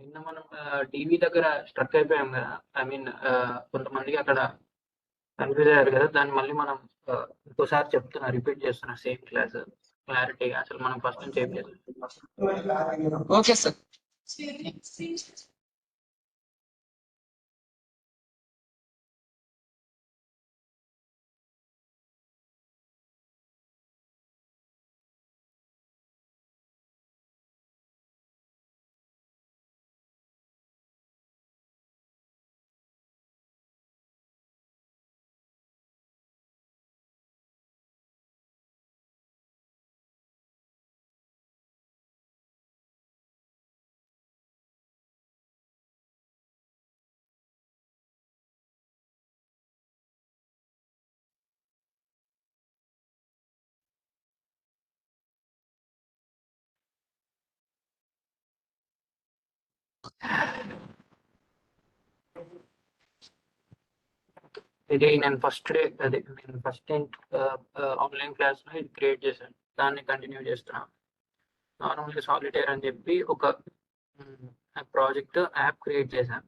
నిన్న మనం టీవీ దగ్గర స్ట్రక్ అయిపోయాం కదా. ఐ మీన్ కొంతమందికి అక్కడ కన్ఫ్యూజ్ అయ్యారు కదా. దాన్ని మళ్ళీ మనం ఇంకోసారి చెప్తున్నా, రిపీట్ చేస్తున్నా సేమ్ క్లాస్ క్లారిటీగా. అసలు మనం ఫస్ట్ నుంచి ఏం చేస్తాం. Okay sir. ఇది నేను ఫస్ట్ డే నేను ఫస్ట్ ఆన్లైన్ క్లాస్ లో ఇది క్రియేట్ చేశాను, దాన్ని కంటిన్యూ చేస్తున్నాను. నార్మల్గా సాలిటైర్ అని చెప్పి ఒక ప్రాజెక్ట్ యాప్ క్రియేట్ చేశాను.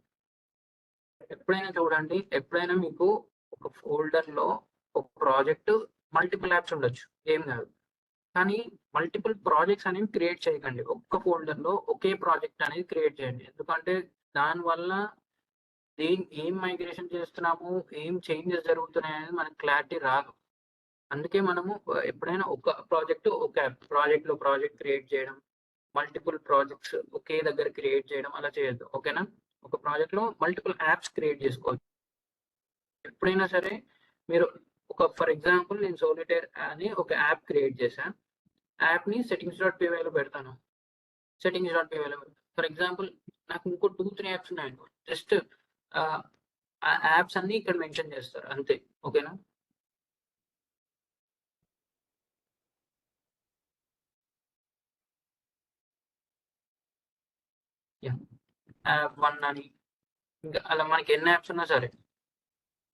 ఎప్పుడైనా చూడండి, ఎప్పుడైనా మీకు ఒక ఫోల్డర్ లో ఒక ప్రాజెక్ట్ మల్టిపుల్ యాప్స్ ఉండొచ్చు, ఏం కాదు. కానీ మల్టిపుల్ ప్రాజెక్ట్స్ అనేవి క్రియేట్ చేయకండి. ఒక్క ఫోల్డర్ లో ఒకే ప్రాజెక్ట్ అనేది క్రియేట్ చేయండి. ఎందుకంటే దానివల్ల ఏం మైగ్రేషన్ చేస్తున్నాము, ఏం చేంజెస్ జరుగుతున్నాయి అనేది మనకు క్లారిటీ రాదు. అందుకే మనము ఎప్పుడైనా ఒక ప్రాజెక్ట్ లో ప్రాజెక్ట్ క్రియేట్ చేయడం, మల్టిపుల్ ప్రాజెక్ట్స్ ఒకే దగ్గర క్రియేట్ చేయడం అలా చేయొద్దు. ఓకేనా? ఒక ప్రాజెక్ట్ లో మల్టిపుల్ యాప్స్ క్రియేట్ చేసుకోవచ్చు. ఎప్పుడైనా సరే మీరు ఫర్ ఎగ్జాంపుల్ నేను సోలిటైర్ అని ఒక యాప్ క్రియేట్ చేశాను. యాప్ ని settings.py లో పెడతాను. settings.py లో ఫర్ ఎగ్జాంపుల్ నాకు ఇంకో 2-3 యాప్స్ ఉన్నాయనుకో, జస్ట్ ఆ యాప్స్ అన్ని ఇక్కడ మెన్షన్ చేస్తారు అంతే. ఓకేనా? యాప్ 1 అని ఇంకా అలా మనకి ఎన్ని యాప్స్ ఉన్నా సరే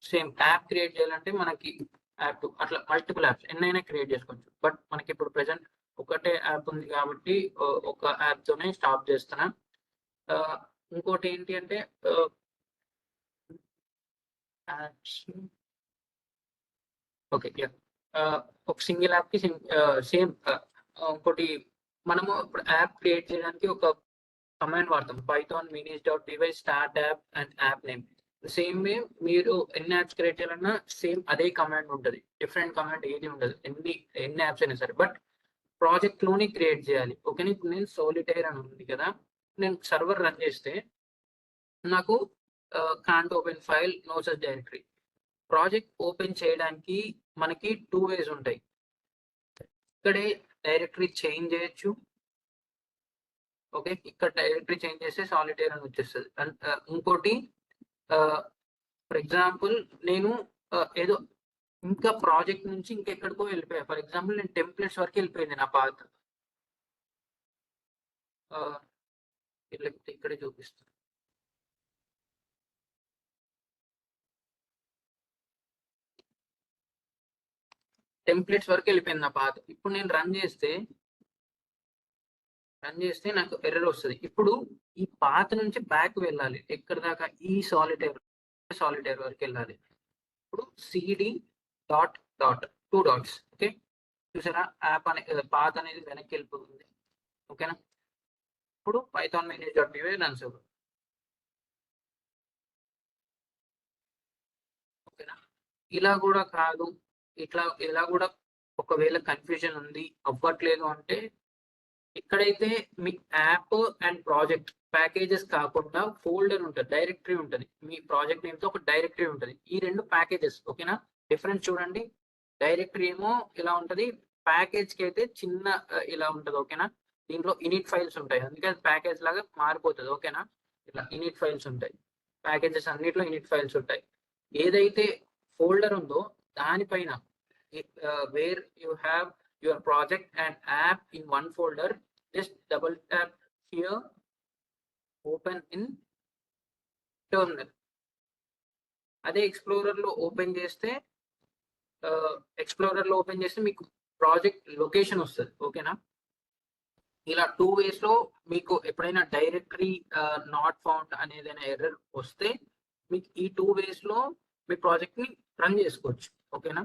సేమ్ యాప్ క్రియేట్ చేయాలంటే మనకి యాప్ 2 అట్లా మల్టిపుల్ యాప్స్ ఎన్నైనా క్రియేట్ చేసుకోవచ్చు. బట్ మనకి ఇప్పుడు ప్రెసెంట్ ఒకటే యాప్ ఉంది కాబట్టి ఒక యాప్ తోనే స్టాప్ చేస్తున్నా. ఇంకోటి ఏంటి అంటే ఓకే, ఒక సింగిల్ యాప్ కి సేమ్. ఇంకోటి మనము ఇప్పుడు యాప్ క్రియేట్ చేయడానికి ఒక కమాండ్ వాడతాం, python minis.py start app and app name. Same way మీరు ఎన్ని యాప్స్ క్రియేట్ చేయాలన్నా సేమ్ అదే కమాండ్ ఉంటుంది, డిఫరెంట్ కమాండ్ ఏది ఉండదు. ఎన్ని యాప్స్ అయినా సరే, బట్ ప్రాజెక్ట్ లోనే క్రియేట్ చేయాలి. ఓకేనా? ఇప్పుడు నేను సోలిటైర్ అని ఉంది కదా, నేను సర్వర్ రన్ చేస్తే నాకు can't open file, no such directory. Project open చేయడానికి మనకి 2 ways ఉంటాయి. ఇక్కడే డైరెక్టరీ చేంజ్ చేయొచ్చు. ఓకే, ఇక్కడ డైరెక్టరీ చేంజ్ చేస్తే సాలిటైర్ అని వచ్చేస్తుంది. ఇంకోటి ఫర్ ఎగ్జాంపుల్ నేను ఏదో ఇంకా ప్రాజెక్ట్ నుంచి ఇంకెక్కడికో వెళ్ళిపోయా. ఫర్ ఎగ్జాంపుల్ నేను టెంప్లెట్స్ వరకు వెళ్ళిపోయింది నా పాత్. ఇక్కడే చూపిస్తాను. టెంప్లెట్స్ వరకు వెళ్ళిపోయింది నా పాత్. ఇప్పుడు నేను రన్ చేస్తే నాకు ఎర్రర్ వస్తుంది. ఇప్పుడు ఈ పాత్ నుంచి బ్యాక్ వెళ్ళాలి. ఎక్కడ దాకా? ఈ సాలిటైర్ వరకు వెళ్ళాలి. ఇప్పుడు cd డాట్ 2 డాట్స్. ఓకే, చూసారా? యాప్ అనే పాత్ అనేది వెనక్కి వెళ్ళిపోతుంది. ఓకేనా? ఇప్పుడు python minis.py రన్స్ అవుతుంది. ఓకేనా? ఇలా కూడా కాదు, ఇలా కూడా ఒకవేళ కన్ఫ్యూజన్ ఉంది, అవ్వట్లేదు అంటే ఇక్కడైతే మీ యాప్ అండ్ ప్రాజెక్ట్ ప్యాకేజెస్ కాకుండా ఫోల్డర్ ఉంటుంది, డైరెక్టరీ ఉంటుంది. మీ ప్రాజెక్ట్ నేమ్ తో ఒక డైరెక్టరీ ఉంటుంది. ఈ 2 ప్యాకేజెస్. ఓకేనా? డిఫరెన్స్ చూడండి. డైరెక్టరీ ఏమో ఇలా ఉంటది, ప్యాకేజ్ కి అయితే చిన్న ఇలా ఉంటది. ఓకేనా? దీంట్లో ఇనిట్ ఫైల్స్ ఉంటాయి, అందుకే అది ప్యాకేజ్ లాగా మారిపోతుంది. ఓకేనా? ఇలా ఇనిట్ ఫైల్స్ ఉంటాయి, ప్యాకేజెస్ అన్నిట్లో ఇనిట్ ఫైల్స్ ఉంటాయి. ఏదైతే ఫోల్డర్ ఉందో దానిపైన where you have your project and app in one folder, just double tap here, open in terminal. అదే ఎక్స్ప్లోరర్ లో ఓపెన్ చేస్తే మీకు ప్రాజెక్ట్ లొకేషన్ వస్తుంది. ఓకేనా? ఇలా 2 ways లో మీకు ఎప్పుడైనా డైరెక్టరీ నాట్ ఫౌండ్ అనేదైనా ఎర్రర్ వస్తే మీకు ఈ 2 ways లో మీ ప్రాజెక్ట్ ని రన్ చేసుకోవచ్చు. ఓకేనా.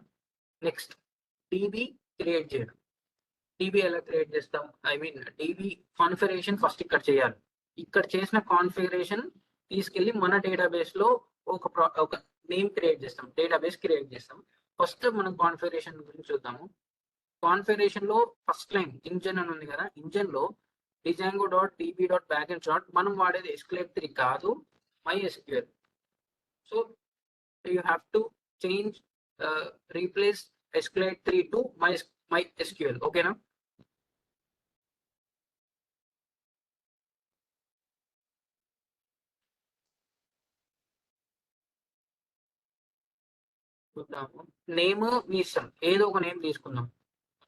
నెక్స్ట్ డీబీ క్రియేట్ చేయడం. డీబీ ఎలా క్రియేట్ చేస్తాం? I mean DB configuration first ఇక్కడ చేయాలి. ఇక్కడ చేసిన కాన్ఫిగరేషన్ తీసుకెళ్లి మన డేటాబేస్ లో ఒక నేమ్ క్రియేట్ చేస్తాం, డేటాబేస్ క్రియేట్ చేస్తాం. ఫస్ట్ మనం కాన్ఫిగరేషన్ గురించి చూద్దాము. కాన్ఫిగరేషన్ లో ఫస్ట్ లైన్ ఇంజన్ అని ఉంది కదా, ఇంజన్ లో django.db.backend మనం వాడేది SQL3 కాదు, MySQL. So you have to change replace SQL3 to MySQL. ఓకేనా. చూద్దాము. నేమ్ మీ ఇష్టం, ఏదో ఒక నేమ్ తీసుకుందాం.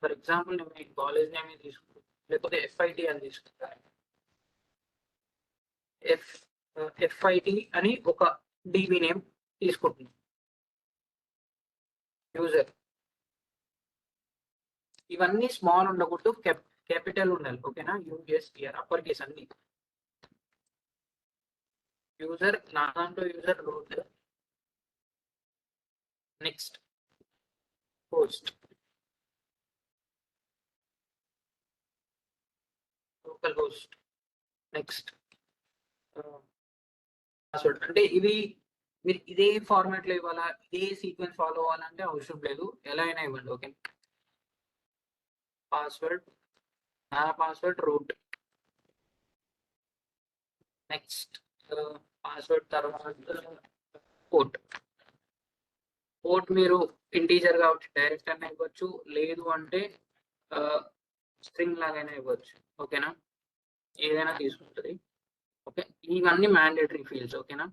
ఫర్ ఎగ్జాంపుల్ నేను కాలేజ్ నేమ్ తీసుకుంటాను, లేకపోతే FIT అని తీసుకుంటాను. FIT అని ఒక DB నేమ్ తీసుకుంటున్నాం. యూజర్ ఇవన్నీ స్మాల్ ఉండకూడదు, క్యాపిటల్ ఉండాలి. ఓకేనా. USTR అప్పర్ కేస్ అన్ని. యూజర్ నా దాంట్లో user root. Next host, local host. Next password. అంటే ఇవి మీరు ఇదే ఫార్మాట్ లో ఇవ్వాలా, ఇదే సీక్వెన్స్ ఫాలో అవ్వాలంటే అవసరం లేదు, ఎలా అయినా ఇవ్వండి. ఓకే. పాస్వర్డ్, నా పాస్వర్డ్ రూట్. నెక్స్ట్ పాస్వర్డ్ తర్వాత పోర్ట్. పోర్ట్ మీరు ఇంటీజర్ కాబట్టి డైరెక్ట్ అయినా ఇవ్వచ్చు, లేదు అంటే స్ట్రింగ్ లాగైనా ఇవ్వచ్చు. ఓకేనా. ఏదైనా తీసుకుంటుంది. ఓకే. ఇవన్నీ మ్యాండేటరీ ఫీల్డ్స్. ఓకేనా.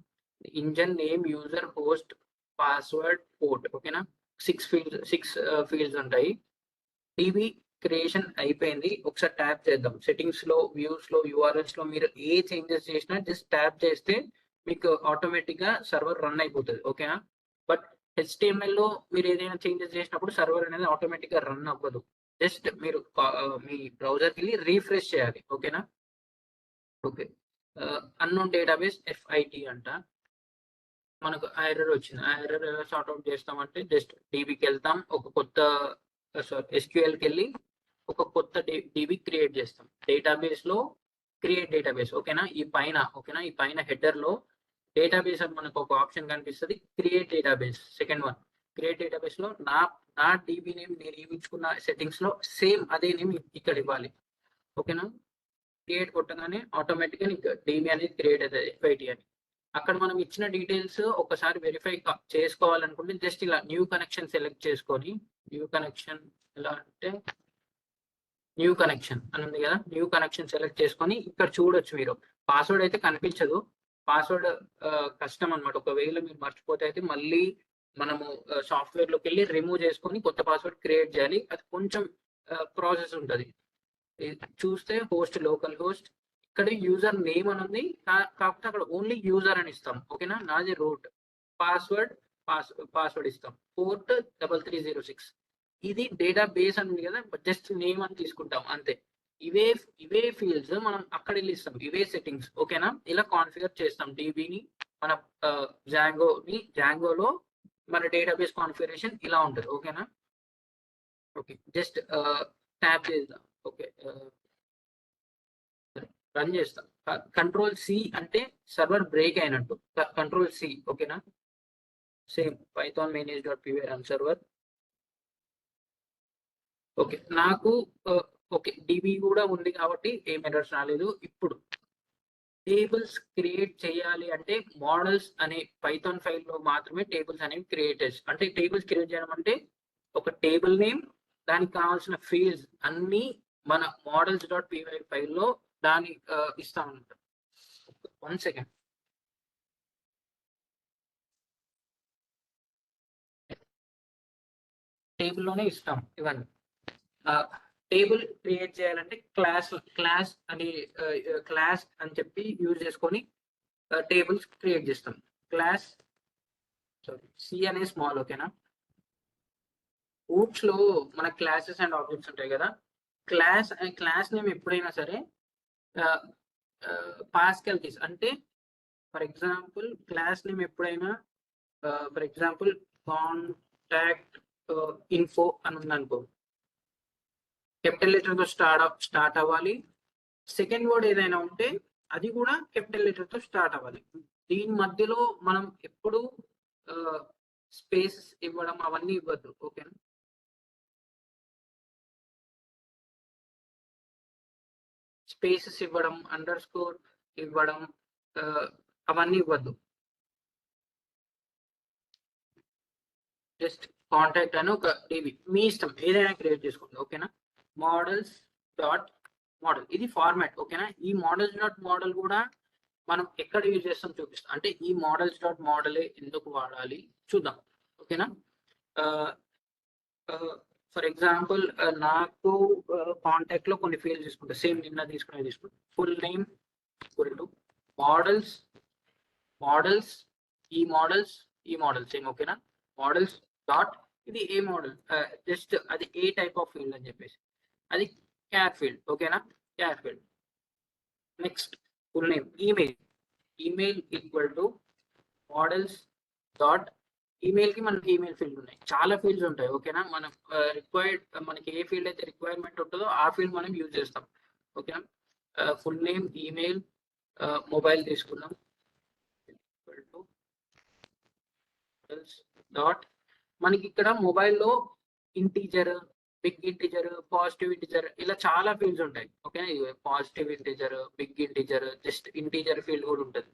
Engine name, user, host, password, port. ఓకేనా. 6 ఫీల్డ్స్ ఉంటాయి. డీబీ క్రియేషన్ అయిపోయింది. ఒకసారి ట్యాప్ చేద్దాం. సెట్టింగ్స్ లో, వ్యూస్ లో, యూఆర్ఎల్స్ లో మీరు ఏ చేంజెస్ చేసినా జస్ట్ ట్యాప్ చేస్తే మీకు ఆటోమేటిక్ గా సర్వర్ రన్ అయిపోతుంది. ఓకేనా. బట్ HTML లో మీరు ఏదైనా చేంజెస్ చేసినప్పుడు సర్వర్ అనేది ఆటోమేటిక్ గా రన్ అవ్వదు. జస్ట్ మీరు మీ బ్రౌజర్కి వెళ్ళి రీఫ్రెష్ చేయాలి. ఓకేనా. ఓకే. అన్నోన్ డేటాబేస్ FIT అంట. మనకు ఎర్రర్ వచ్చింది. ఆ ఎర్రర్ ఎలా సార్ట్ అవుట్ చేస్తామంటే జస్ట్ డీబీకి వెళ్తాం, ఒక కొత్త SQLకి వెళ్ళి ఒక కొత్త డీబీ క్రియేట్ చేస్తాం. డేటాబేస్ లో క్రియేట్ డేటాబేస్. ఓకేనా. ఈ పైన, ఓకేనా, ఈ పైన హెడర్ లో డేటాబేస్ అని మనకు ఒక ఆప్షన్ కనిపిస్తుంది, create database. Second one create database లో నా డీబీ నేమ్ నేను ఇచ్చుకున్న సెట్టింగ్స్ లో సేమ్ అదే నేమ్ ఇక్కడ ఇవ్వాలి. ఓకేనా. క్రియేట్ కొట్టగానే ఆటోమేటిక్ గా డీబీ అనేది క్రియేట్ అవుతుంది, FIT అని. అక్కడ మనం ఇచ్చిన డీటెయిల్స్ ఒకసారి వెరిఫై చేసుకోవాలనుకుంటే జస్ట్ ఇలా న్యూ కనెక్షన్ సెలెక్ట్ చేసుకొని, న్యూ కనెక్షన్ ఎలా అంటే న్యూ కనెక్షన్ అని ఉంది కదా, న్యూ కనెక్షన్ సెలెక్ట్ చేసుకొని ఇక్కడ చూడొచ్చు. మీరు పాస్వర్డ్ అయితే కనిపించదు, పాస్వర్డ్ కష్టం అనమాట. ఒకవేళ మీరు మర్చిపోతే అయితే మళ్ళీ మనము సాఫ్ట్వేర్ లోకి వెళ్ళి రిమూవ్ చేసుకొని కొత్త పాస్వర్డ్ క్రియేట్ చేయాలి. అది కొంచెం ప్రాసెస్ ఉంటుంది. చూస్తే హోస్ట్, లోకల్ హోస్ట్, ఇక్కడ యూజర్ నేమ్ అని ఉంది, కాకపోతే అక్కడ ఓన్లీ యూజర్ అని ఇస్తాం. ఓకేనా. నాది రూట్. పాస్వర్డ్ ఇస్తాం. పోర్ట్ 3306. ఇది డేటా బేస్ అని ఉంది కదా, జస్ట్ నేమ్ అని తీసుకుంటాం అంతే. ఇవే ఫీల్డ్స్ మనం అక్కడ వెళ్ళి ఇస్తాం, ఇవే సెట్టింగ్స్. ఓకేనా. ఇలా కాన్ఫిగర్ చేస్తాం డీబీని. మన జాంగోలో మన డేటాబేస్ కాన్ఫిగరేషన్ ఇలా ఉంటుంది. ఓకేనా. ఓకే. జస్ట్ ట్యాప్ చేద్దాం. ఓకే. రన్ చేస్తాం. Ctrl+C అంటే సర్వర్ బ్రేక్ అయినట్టు. Ctrl+C. ఓకేనా. Same Python manage.py run server. Okay. నాకు ఓకే డీబీ కూడా ఉంది కాబట్టి ఏం ఎర్రర్స్ రాలేదు. ఇప్పుడు టేబుల్స్ క్రియేట్ చేయాలి అంటే మోడల్స్ అనే పైథాన్ ఫైల్లో మాత్రమే టేబుల్స్ అనేవి క్రియేట్ చేసి, అంటే టేబుల్స్ క్రియేట్ చేయడం అంటే ఒక టేబుల్ నేమ్, దానికి కావాల్సిన ఫీల్డ్స్ అన్ని మన models.py ఫైల్లో దాన్ని ఇస్తాం అనమాట. 1 సెకండ్. టేబుల్లోనే ఇస్తాం ఇవన్నీ. టేబుల్ క్రియేట్ చేయాలంటే క్లాస్ అని చెప్పి యూజ్ చేసుకొని టేబుల్స్ క్రియేట్ చేస్తాం. క్లాస్ సి అనే స్మాల్. ఓకేనా. ఊప్స్ లో మన క్లాసెస్ అండ్ ఆబ్జెక్ట్స్ ఉంటాయి కదా, క్లాస్ నేమ్ ఎప్పుడైనా సరే పాస్కల్ కీస్ అంటే ఫర్ ఎగ్జాంపుల్ క్లాస్ నేమ్ ఎప్పుడైనా ఫర్ ఎగ్జాంపుల్ కాంటాక్ట్ ఇన్ఫో అని ఉందనుకో, క్యాపిటల్ లెటర్ తో స్టార్ట్ అవ్వాలి. సెకండ్ వర్డ్ ఏదైనా ఉంటే అది కూడా క్యాపిటల్ లెటర్ తో స్టార్ట్ అవ్వాలి. దీని మధ్యలో మనం ఎప్పుడు స్పేస్ ఇవ్వడం అవన్నీ ఇవ్వద్దు. ఓకేనా? స్పేసెస్ ఇవ్వడం, అండర్ స్కోర్ ఇవ్వడం అవన్నీ ఇవ్వద్దు. జస్ట్ కాంటాక్ట్ అని ఒక డిబి మీ ఇష్టం ఏదైనా క్రియేట్ చేసుకోండి. ఓకేనా? మోడల్స్ డాట్ మోడల్ ఇది ఫార్మాట్. ఓకేనా? ఈ మోడల్స్ డాట్ మోడల్ కూడా మనం ఎక్కడ యూజ్ చేస్తాం చూపిస్తాం. అంటే ఈ మోడల్స్ డాట్ మోడలే ఎందుకు వాడాలి చూద్దాం. ఓకేనా? ఫర్ ఎగ్జాంపుల్ నాకు కాంటాక్ట్ లో కొన్ని ఫీల్డ్ తీసుకుంటా, సేమ్ నిన్న తీసుకుంటా. Full name equal to models ఈ మోడల్స్ సేమ్. ఓకేనా? మోడల్స్ డాట్ ఇది ఏ మోడల్, జస్ట్ అది ఏ టైప్ ఆఫ్ ఫీల్డ్ అని చెప్పేసి అది క్యార్ ఫీల్డ్. ఓకేనా? Char field. Next full name email equal to models dot email కి మనకి ఈమెయిల్ ఫీల్డ్ ఉన్నాయి, చాలా ఫీల్డ్స్ ఉంటాయి. ఓకేనా? మనం మనకి ఏ ఫీల్డ్ అయితే రిక్వైర్మెంట్ ఉంటుందో ఆ ఫీల్డ్ మనం యూజ్ చేస్తాం. ఓకేనా? ఫుల్ నేమ్ ఈమెయిల్ మొబైల్ తీసుకుందాం డాట్ మనకి ఇక్కడ మొబైల్లో integer, big integer, positive integer ఇలా చాలా ఫీల్డ్స్ ఉంటాయి. ఓకేనా? Positive integer, big integer, just integer field కూడా ఉంటుంది.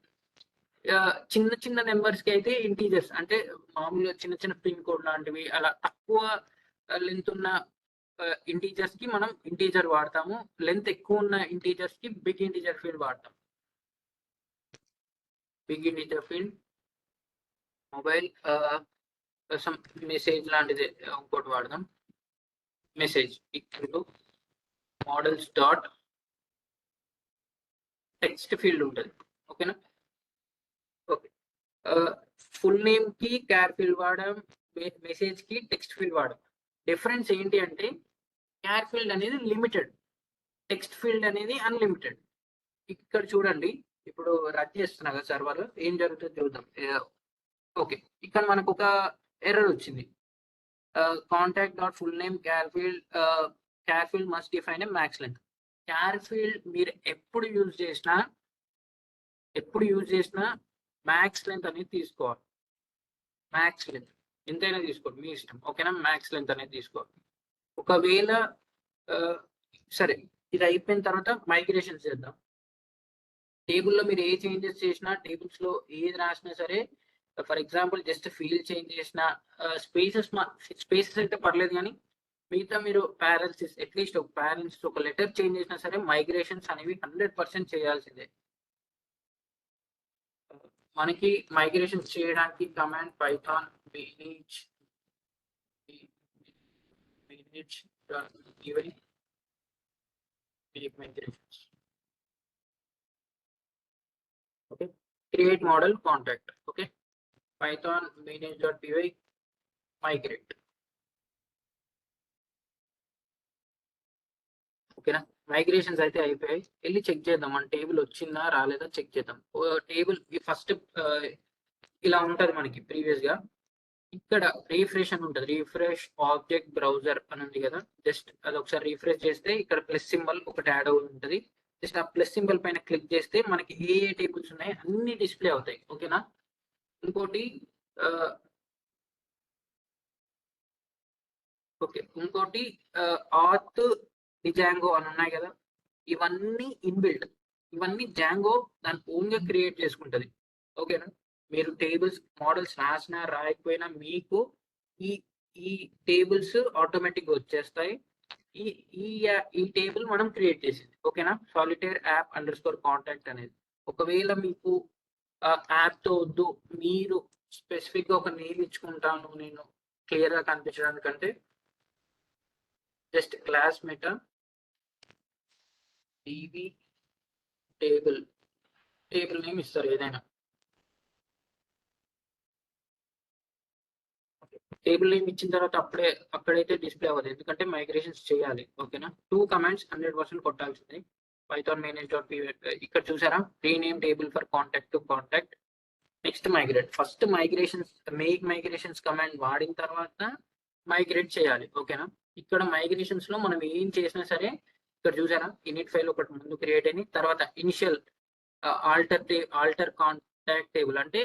చిన్న చిన్న నెంబర్స్ కి అయితే ఇంటీజర్స్ అంటే మామూలుగా చిన్న పిన్ కోడ్ లాంటివి అలా తక్కువ లెంత్ ఉన్న ఇంటీజర్స్ కి మనం ఇంటీజర్ వాడతాము. లెంత్ ఎక్కువ ఉన్న ఇంటీజర్స్ కి బిగ్ ఇంటీజర్ ఫీల్డ్ వాడతాం. Big integer field mobile message లాంటిది ఇంకోటి వాడదాం. Message equal to models dot text field ఉంటుంది. ఓకేనా? ఓకే. ఫుల్ నేమ్ కి క్యార్ ఫీల్డ్ వాడడం, మెసేజ్ కి టెక్స్ట్ ఫీల్డ్ వాడడం. డిఫరెన్స్ ఏంటి అంటే క్యార్ ఫీల్డ్ అనేది లిమిటెడ్, టెక్స్ట్ ఫీల్డ్ అనేది అన్లిమిటెడ్. ఇక్కడ చూడండి, ఇప్పుడు రన్ చేస్తున్నా కదా సర్వర్, ఏం జరుగుతుందో చూద్దాం. ఓకే, ఇక్కడ మనకు ఒక ఎర్రర్ వచ్చింది. Contact dot full name char field must define a max length. Char field మీరు ఎప్పుడు యూజ్ చేసినా మ్యాక్స్ లెంత్ అనేది తీసుకోవాలి. మ్యాక్స్ లెంత్ ఎంతైనా తీసుకోండి, మీ ఇష్టం. ఓకేనా? మ్యాక్స్ లెంత్ అనేది తీసుకోవాలి. ఒకవేళ సరే, ఇది అయిపోయిన తర్వాత మైగ్రేషన్ చేద్దాం. టేబుల్లో మీరు ఏ చేంజెస్ చేసినా, టేబుల్స్ లో ఏది రాసినా సరే, for example just field change చేసిన, స్పేసెస్ అయితే పర్లేదు, కానీ మిగతా మీరు పారెన్సిస్ అట్లీస్ట్ ఒక లెటర్ చేంజ్ చేసినా సరే మైగ్రేషన్స్ అనేవి 100% చేయాల్సిందే. మనకి మైగ్రేషన్ చేయడానికి command Python manage migrations. Okay, create model contact. Okay, python manage.py migrate. ఓకేనా? మైగ్రేషన్స్ అయితే అయిపోయాయి. వెళ్ళి చెక్ చేద్దాం మన టేబుల్ వచ్చిందా రాలేదా చెక్ చేద్దాం. టేబుల్ ఫస్ట్ ఇలా ఉంటది మనకి ప్రీవియస్ గా. ఇక్కడ రీఫ్రెష్ అని ఉంటుంది, రీఫ్రెష్ ఆబ్జెక్ట్ బ్రౌజర్ అని ఉంది కదా, జస్ట్ అది ఒకసారి రీఫ్రెష్ చేస్తే ఇక్కడ ప్లస్ సింబల్ ఒకటి యాడ్ అవుతుంది ఉంటుంది. జస్ట్ ఆ ప్లస్ సింబల్ పైన క్లిక్ చేస్తే మనకి ఏ టేబుల్స్ ఉన్నాయి అన్ని డిస్ప్లే అవుతాయి. ఓకేనా? ఇంకోటి ఆత్ డిజాంగో అని ఉన్నాయి కదా, ఇవన్నీ ఇన్బిల్ట్, ఇవన్నీ జాంగో దాని ఓన్ గా క్రియేట్ చేసుకుంటది. ఓకేనా? మీరు టేబుల్స్ మోడల్స్ రాసినా రాయకపోయినా మీకు ఈ టేబుల్స్ ఆటోమేటిక్ గా వచ్చేస్తాయి. ఈ టేబుల్ మనం క్రియేట్ చేసింది. ఓకేనా? Solitaire app under score contact అనేది. ఒకవేళ మీకు యాప్ తో వద్దు, మీరు స్పెసిఫిక్ గా ఒక నేమ్ ఇచ్చుకుంటాను నేను క్లియర్ గా కనిపించడానికంటే, just class meta DB table name ఇస్తారు ఏదైనా. టేబుల్ నేమ్ ఇచ్చిన తర్వాత అక్కడైతే డిస్ప్లే అవ్వదు, ఎందుకంటే మైగ్రేషన్స్ చేయాలి. ఓకేనా, 2 కమాండ్స్ 100% కొట్టాల్సింది. పైథాన్ manage.py ఇక్కడ చూసారా, rename table for contact to contact. Next migrate. First make migrations command వాడిన తర్వాత మైగ్రేట్ చేయాలి. ఓకేనా, ఇక్కడ మైగ్రేషన్స్ లో మనం ఏం చేసినా సరే, ఇక్కడ చూసారా ఇనిట్ ఫైల్ ఒకటి ముందు క్రియేట్ అయింది, తర్వాత ఇనిషియల్ ఆల్టర్ కాంటాక్ట్ టేబుల్ అంటే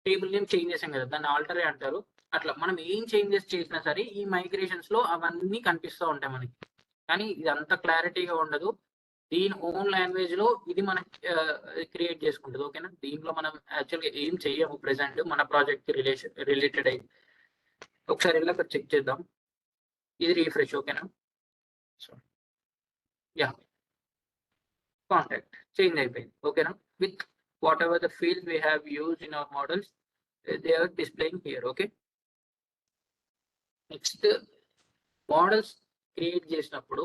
టేబుల్ నేమ్ చేంజ్ చేసాం కదా, దాన్ని ఆల్టరే అంటారు. అట్లా మనం ఏం చేంజెస్ చేసినా సరే ఈ మైగ్రేషన్స్ లో అవన్నీ కనిపిస్తూ ఉంటాయి మనకి, కానీ ఇది అంత క్లారిటీగా ఉండదు. దీని ఓన్ లాంగ్వేజ్ లో ఇది మనకి క్రియేట్ చేసుకుంటుంది. ఓకేనా, దీంట్లో మనం యాక్చువల్గా ఏం చెయ్యము ప్రెసెంట్, మన ప్రాజెక్ట్ రిలేటెడ్ అయ్యి. ఒకసారి వెళ్ళి అక్కడ చెక్ చేద్దాం. ఇది రీఫ్రెష్. ఓకేనా, సో యా, కాంటాక్ట్ చేంజ్ అయిపోయింది. ఓకేనా, with whatever the field we have used in our models, they are displaying here. Okay, next models create చేసినప్పుడు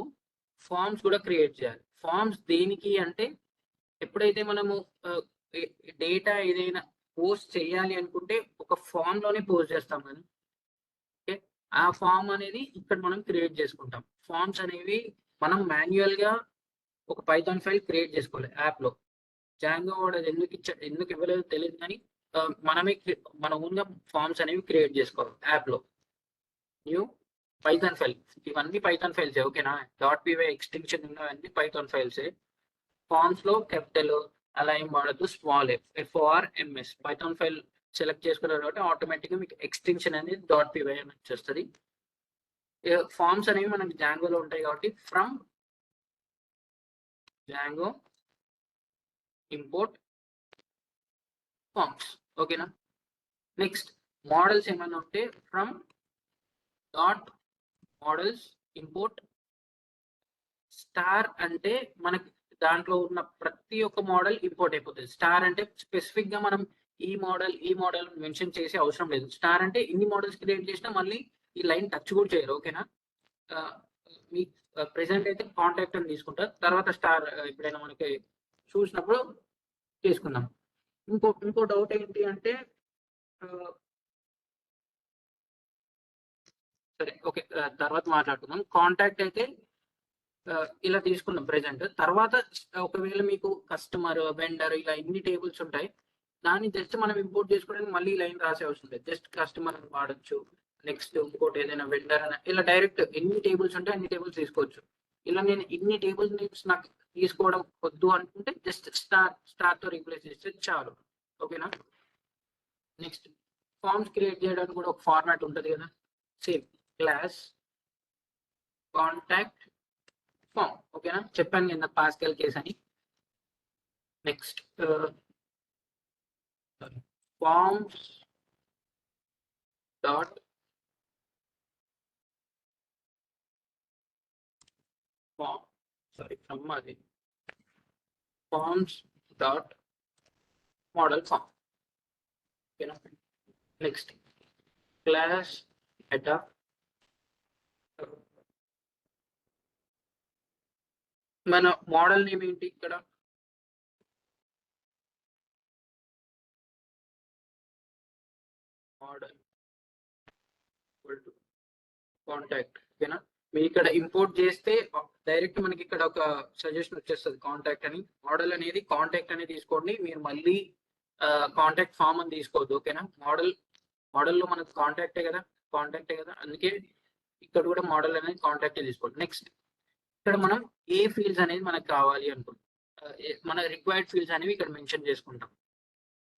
ఫార్మ్స్ కూడా క్రియేట్ చేయాలి. ఫార్మ్స్ దేనికి అంటే, ఎప్పుడైతే మనము డేటా ఏదైనా పోస్ట్ చేయాలి అనుకుంటే ఒక ఫామ్ లోనే పోస్ట్ చేస్తాం కదా. ఓకే, ఆ ఫామ్ అనేది ఇక్కడ మనం క్రియేట్ చేసుకుంటాం. ఫార్మ్స్ అనేవి మనం మాన్యువల్ గా ఒక పైథాన్ ఫైల్ క్రియేట్ చేసుకోవాలి యాప్ లో. జాంగో వాడు అది ఎందుకు ఇవ్వలేదో తెలియదు, కానీ మన ఓన్ గా ఫార్మ్స్ అనేవి క్రియేట్ చేసుకోవాలి యాప్ లో. న్యూ పైథాన్ ఫైల్, ఇవన్నీ పైథాన్ ఫైల్స్. ఓకేనా, .py ఎక్స్టెన్షన్ ఉన్నవన్నీ పైథాన్ ఫైల్స్. ఫార్మ్స్ లో క్యాపిటల్ అలా ఏం వాడద్దు, small FORMS. Python file select చేసుకున్నారు కాబట్టి ఆటోమేటిక్గా మీకు ఎక్స్టెన్షన్ అనేది .py అని వచ్చేస్తుంది. ఫార్మ్స్ అనేవి మనకి జాంగోలో ఉంటాయి కాబట్టి ఫ్రమ్ జాంగో ఇంపోర్ట్ ఫార్మ్స్. ఓకేనా, నెక్స్ట్ మోడల్స్ ఏమైనా ఉంటే ఫ్రమ్ మోడల్స్ ఇంపోర్ట్ స్టార్. అంటే మనకి దాంట్లో ఉన్న ప్రతి ఒక్క మోడల్ ఇంపోర్ట్ అయిపోతుంది. స్టార్ అంటే స్పెసిఫిక్ గా మనం ఈ మోడల్ మెన్షన్ చేసే అవసరం లేదు. స్టార్ అంటే ఇన్ని మోడల్స్ క్రియేట్ చేసినా మళ్ళీ ఈ లైన్ టచ్ కూడా చేయరు. ఓకేనా, మీ ప్రెసెంట్ అయితే కాంటాక్ట్ అని తీసుకుంటారు, తర్వాత స్టార్ ఎప్పుడైనా మనకి చూసినప్పుడు తీసుకుందాం. ఇంకో డౌట్ ఏంటి అంటే, సరే ఓకే తర్వాత మాట్లాడుకుందాం. కాంటాక్ట్ అయితే ఇలా తీసుకున్నాం ప్రెసెంట్. తర్వాత ఒకవేళ మీకు కస్టమర్, వెండర్ ఇలా ఎన్ని టేబుల్స్ ఉంటాయి, దాన్ని జస్ట్ మనం ఇంపోర్ట్ చేసుకోవడానికి మళ్ళీ లైన్ రాసే అవసరం లేదు. జస్ట్ కస్టమర్ అని వాడచ్చు, నెక్స్ట్ ఇంకోటి ఏదైనా వెండర్ అని, ఇలా డైరెక్ట్ ఎన్ని టేబుల్స్ ఉంటాయి అన్ని టేబుల్స్ తీసుకోవచ్చు. ఇలా నేను ఇన్ని టేబుల్స్ నేమ్స్ నాకు తీసుకోవడం వద్దు అనుకుంటే జస్ట్ స్టార్ తో రీప్లేస్ చేస్తే చాలు. ఓకేనా, నెక్స్ట్ ఫార్మ్స్ క్రియేట్ చేయడానికి కూడా ఒక ఫార్మాట్ ఉంటుంది కదా, సేమ్ క్లాస్ కాంటాక్ట్ ఫార్మ్. ఓకేనా, చెప్పాను కింద పాస్కల్ కేస్ అని. Next forms dot form, sorry from అది ఫార్మ్స్ డాట్ మోడల్ ఫార్మ్. ఓకేనా, నెక్స్ట్ క్లాస్ హెడర్ మన మోడల్ నేమ్ ఏంటి ఇక్కడ, మోడల్ కాంటాక్ట్. ఓకేనా, మీరు ఇక్కడ ఇంపోర్ట్ చేస్తే డైరెక్ట్ మనకి ఇక్కడ ఒక సజెషన్ వచ్చేస్తుంది కాంటాక్ట్ అని. మోడల్ అనేది కాంటాక్ట్ అనేది తీసుకోండి, మీరు మళ్ళీ కాంటాక్ట్ ఫామ్ అని తీసుకోవద్దు. ఓకేనా, మోడల్లో మనకు కాంటాక్టే కదా, అందుకే ఇక్కడ కూడా మోడల్ అనేది కాంటాక్టే తీసుకోండి. నెక్స్ట్ ఇక్కడ మనం ఏ ఫీల్డ్స్ అనేది మనకు కావాలి అనుకుంటాం, మన రిక్వైర్డ్ ఫీల్డ్స్ అనేవి ఇక్కడ మెన్షన్ చేసుకుంటాం.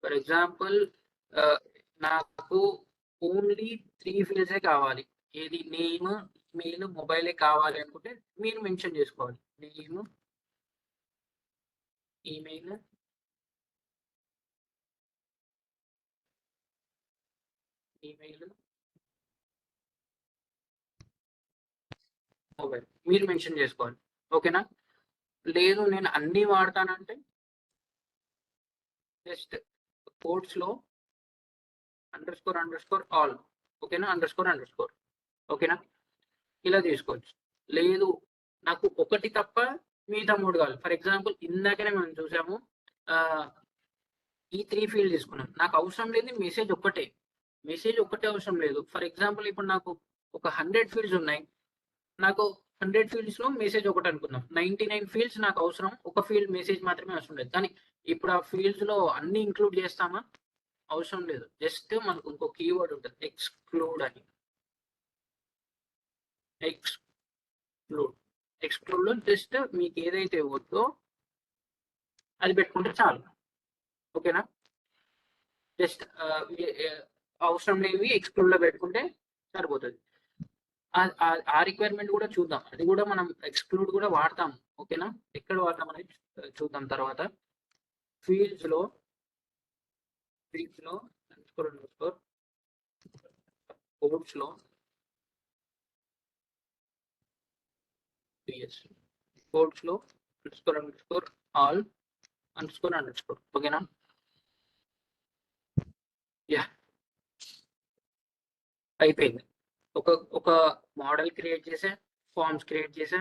ఫర్ ఎగ్జాంపుల్ నాకు ఓన్లీ 3 ఫీల్డ్సే కావాలి, ఏది నేమ్, ఈమెయిల్, మొబైలే కావాలి అనుకుంటే మీరు మెన్షన్ చేసుకోవాలి. నేమ్, ఈమెయిల్, మొబైల్ మీరు మెన్షన్ చేసుకోవాలి. ఓకేనా, లేదు నేను అన్ని వాడతానంటే జస్ట్ కోడ్స్ లో __ ఆల్. ఓకేనా, __ ఓకేనా, ఇలా తీసుకోవచ్చు. లేదు నాకు ఒకటి తప్ప మిగతా 3 కావాలి. ఫర్ ఎగ్జాంపుల్ ఇందాకనే మనం చూసాము, ఈ 3 ఫీల్డ్ తీసుకున్నాం, నాకు అవసరం లేదు మెసేజ్ ఒక్కటే, మెసేజ్ ఒకటే అవసరం లేదు. ఫర్ ఎగ్జాంపుల్ ఇప్పుడు నాకు ఒక 100 ఫీల్డ్స్ ఉన్నాయి. నాకు 100 ఫీల్డ్స్‌లో మెసేజ్ ఒకటి అనుకుందాం. 99 ఫీల్డ్స్ నాకు అవసరం. ఒక ఫీల్డ్ మెసేజ్ మాత్రమే అవసరం లేదు. కానీ ఇప్పుడు ఆ ఫీల్డ్స్‌లో అన్నీ ఇంక్లూడ్ చేస్తామా? అవసరం లేదు. జస్ట్ మనకు ఇంకో కీవర్డ్ ఉంటది. ఎక్స్‌క్లూడ్ అని. ఎక్స్‌క్లూడ్. ఎక్స్‌క్లూడ్‌లో జస్ట్ మీకు ఏదైతే వద్దో అది పెట్టుకుంటే చాలు. ఓకేనా? జస్ట్ అవసరం లేనివి ఎక్స్‌క్లూడ్‌లో పెట్టుకుంటే సరిపోతది. ఆ రిక్వైర్మెంట్ కూడా చూద్దాం. అది కూడా మనం ఎక్స్‌క్లూడ్ కూడా వాడతాం. ఓకేనా? ఎక్కడ వాడతాం అనేది చూద్దాం తర్వాత. ఫీల్డ్స్‌లో ఫీల్డ్స్‌లో అండర్‌స్కోర్ అండర్‌స్కోర్ కోడ్స్‌లో టీఎస్ కోడ్స్‌లో underscore underscore all underscore underscore ఓకేనా? యాహ్! అయిపోయింది. ఒక ఒక మోడల్ క్రియేట్ చేసా, ఫార్మ్స్ క్రియేట్ చేసా.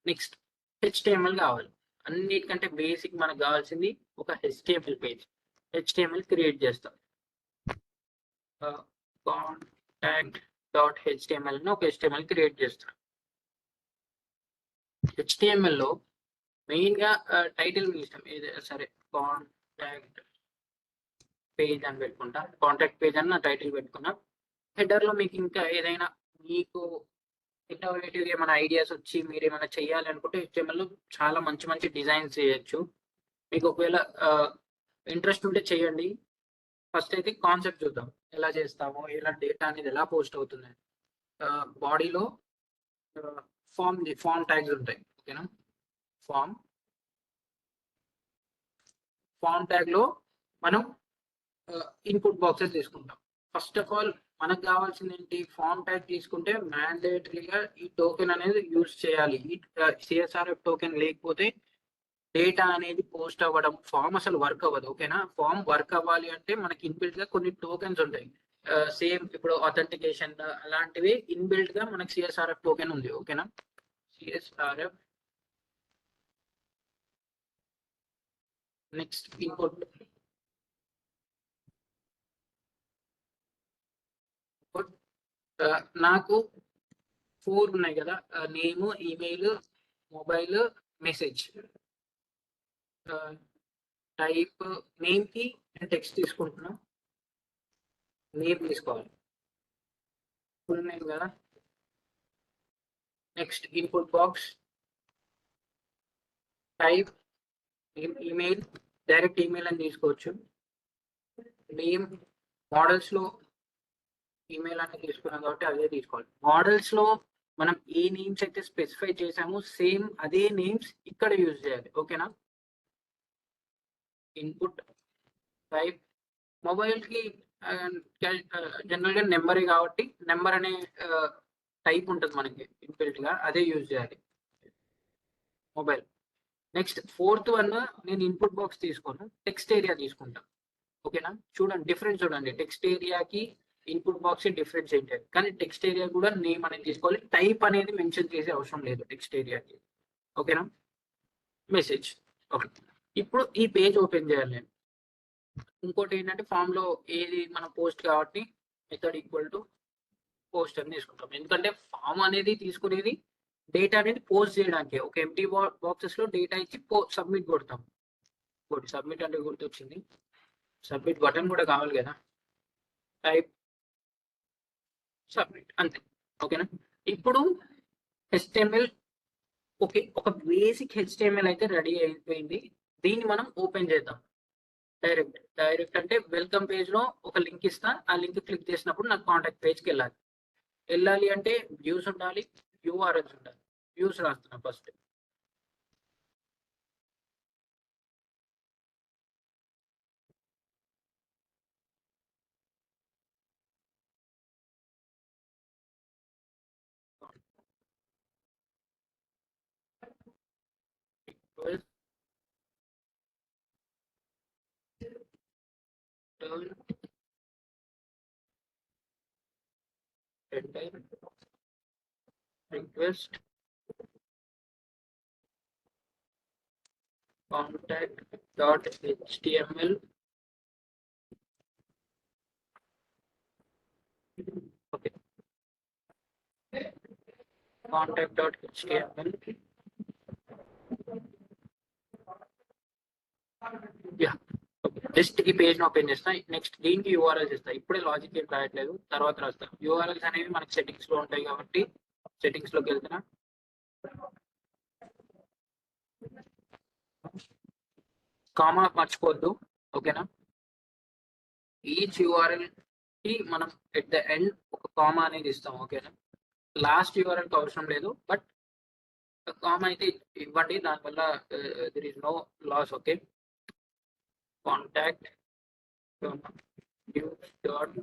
నెక్స్ట్ హెచ్‌టీఎంఎల్ కావాలి. అన్నిటికంటే బేసిక్ మనకు కావాల్సింది ఒక హెచ్‌టీఎంఎల్ పేజ్. హెచ్‌టీఎంఎల్ క్రియేట్ చేస్తా. కాంటాక్ట్ డాట్ హెచ్‌టీఎంఎల్ అని ఒక హెచ్‌టీఎంఎల్ క్రియేట్ చేస్తా. హెచ్‌టీఎంఎల్‌లో మెయిన్‌గా టైటిల్ మీ ఇష్టం. ఏదైనా సరే కాంటాక్ట్ పేజ్ అని పెట్టుకుంటా. కాంటాక్ట్ పేజ్ అని నా టైటిల్ పెట్టుకున్నా. హెడర్‌లో మీకు ఇంకా ఏదైనా మీకు ఇన్నోవేటివ్ ఏమైనా ఐడియాస్ వచ్చి మీరేమైనా చేయాలి అనుకుంటే హెచ్టీఎంఎల్‌లో చాలా మంచి మంచి డిజైన్స్ చేయొచ్చు. మీకు ఒకవేళ ఇంట్రెస్ట్ ఉంటే చేయండి. ఫస్ట్ అయితే కాన్సెప్ట్ చూద్దాం. ఎలా చేస్తామో, ఎలా డేటా అనేది ఎలా పోస్ట్ అవుతుంది. బాడీలో ఫార్మ్ ట్యాగ్స్ ఉంటాయి. ఓకేనా? ఫార్మ్ ఫార్మ్ ట్యాగ్‌లో మనం ఇన్పుట్ బాక్సెస్ తీసుకుంటాం. ఫస్ట్ ఆఫ్ ఆల్ మనకు కావాల్సింది ఏంటి? ఫార్మ్ ట్యాగ్ తీసుకుంటే మ్యాండేటరీగా ఈ టోకెన్ అనేది యూజ్ చేయాలి. ఈ సిఎస్ఆర్ఎఫ్ టోకెన్ లేకపోతే డేటా అనేది పోస్ట్ అవ్వడం, ఫార్మ్ అసలు వర్క్ అవ్వదు. ఓకేనా? ఫార్మ్ వర్క్ అవ్వాలి అంటే మనకి ఇన్‌బిల్ట్‌గా కొన్ని టోకెన్స్ ఉంటాయి. సేమ్ ఇప్పుడు అథెంటికేషన్ అలాంటివి ఇన్‌బిల్ట్‌గా మనకి సిఎస్ఆర్ఎఫ్ టోకెన్ ఉంది. ఓకేనా? సిఎస్ఆర్ఎఫ్ నెక్స్ట్ ఇన్పుట్ నాకు 4 ఉన్నాయి కదా! Name, email, mobile, message. Type నేమ్‌కి నేను టెక్స్ట్ తీసుకుంటున్నా. నేమ్ తీసుకోవాలి. ఫుల్ నేమ్ కదా! Next input box, type email, direct email అని తీసుకోవచ్చు. నేమ్ మోడల్స్‌లో ఈమెయిల్ అనేది తీసుకున్నాం కాబట్టి అదే తీసుకోవాలి. మోడల్స్‌లో మనం ఏ నేమ్స్ అయితే స్పెసిఫై చేసామో సేమ్ అదే నేమ్స్ ఇక్కడ యూజ్ చేయాలి. ఓకేనా? ఇన్పుట్ టైప్ మొబైల్‌కి జనరల్‌గా నెంబరే కాబట్టి నంబర్ అనే టైప్ ఉంటది మనకి ఇన్‌బిల్ట్‌గా అదే యూజ్ చేయాలి. మొబైల్. నెక్స్ట్ ఫోర్త్ వన్ నేను ఇన్పుట్ బాక్స్ తీసుకోను. టెక్స్ట్ ఏరియా తీసుకుంటా. ఓకేనా? చూడండి డిఫరెన్స్ చూడండి. టెక్స్ట్ ఏరియాకి, ఇన్పుట్ బాక్స్ డిఫరెన్స్ ఏంటి అని. కానీ టెక్స్ట్ ఏరియా కూడా నేమ్ అనేది తీసుకోవాలి. టైప్ అనేది మెన్షన్ చేసే అవసరం లేదు టెక్స్ట్ ఏరియాకి. ఓకేనా? మెసేజ్. ఓకే. ఇప్పుడు ఈ పేజ్ ఓపెన్ చేయాలి నేను. ఇంకోటి ఏంటంటే ఫామ్‌లో ఏది మనం పోస్ట్ కాబట్టి మెథడ్ ఈక్వల్ టు పోస్ట్ అని తీసుకుంటాం. ఎందుకంటే ఫార్మ్ అనేది తీసుకునేది డేటా అనేది పోస్ట్ చేయడానికే. ఒక ఎంప్టీ బాక్సెస్‌లో డేటా ఇచ్చి సబ్మిట్ కొడతాం. ఇంకోటి సబ్మిట్ అంటే గుర్తొచ్చింది. సబ్మిట్ బటన్ కూడా కావాలి కదా! టైప్ సబ్మిట్ అంతే. ఓకేనా? ఇప్పుడు హెచ్‌టీఎంఎల్ ఓకే. ఒక బేసిక్ హెచ్‌టీఎంఎల్ అయితే రెడీ అయిపోయింది. దీన్ని మనం ఓపెన్ చేద్దాం. డైరెక్ట్ అంటే వెల్కమ్ పేజ్‌లో ఒక లింక్ ఇస్తా. ఆ లింక్ క్లిక్ చేసినప్పుడు నాకు కాంటాక్ట్ పేజ్‌కెళ్ళాలి. ఎళ్ళాలి అంటే వ్యూస్ ఉండాలి. యూఆర్ఎల్స్ ఉండాలి. వ్యూస్ రాస్తున్నా first. Turn enter request contact dot HTML contact.html. Yeah just ఈ పేజ్ ఓపెన్ చేస్తా. నెక్స్ట్ దీనికి యూఆర్ఎల్స్ ఇస్తా. ఇప్పుడే లాజిక్ ఏం రాయట్లేదు, తర్వాత రాస్తా. యూఆర్ఎల్స్ అనేవి మనకి సెట్టింగ్స్ లో ఉంటాయి కాబట్టి సెట్టింగ్స్ లోకి వెళ్తున్నా. కామా మర్చిపోద్దు, ఓకేనా. ఈచ్ యూఆర్ఎల్ కి మనం ఎట్ ద ఎండ్ ఒక కామా అనేది ఇస్తాం, ఓకేనా. లాస్ట్ యూఆర్ఎల్ కి అవసరం లేదు, బట్ కామా అయితే ఇవ్వండి, దానివల్ల there is no loss. Okay, contact dot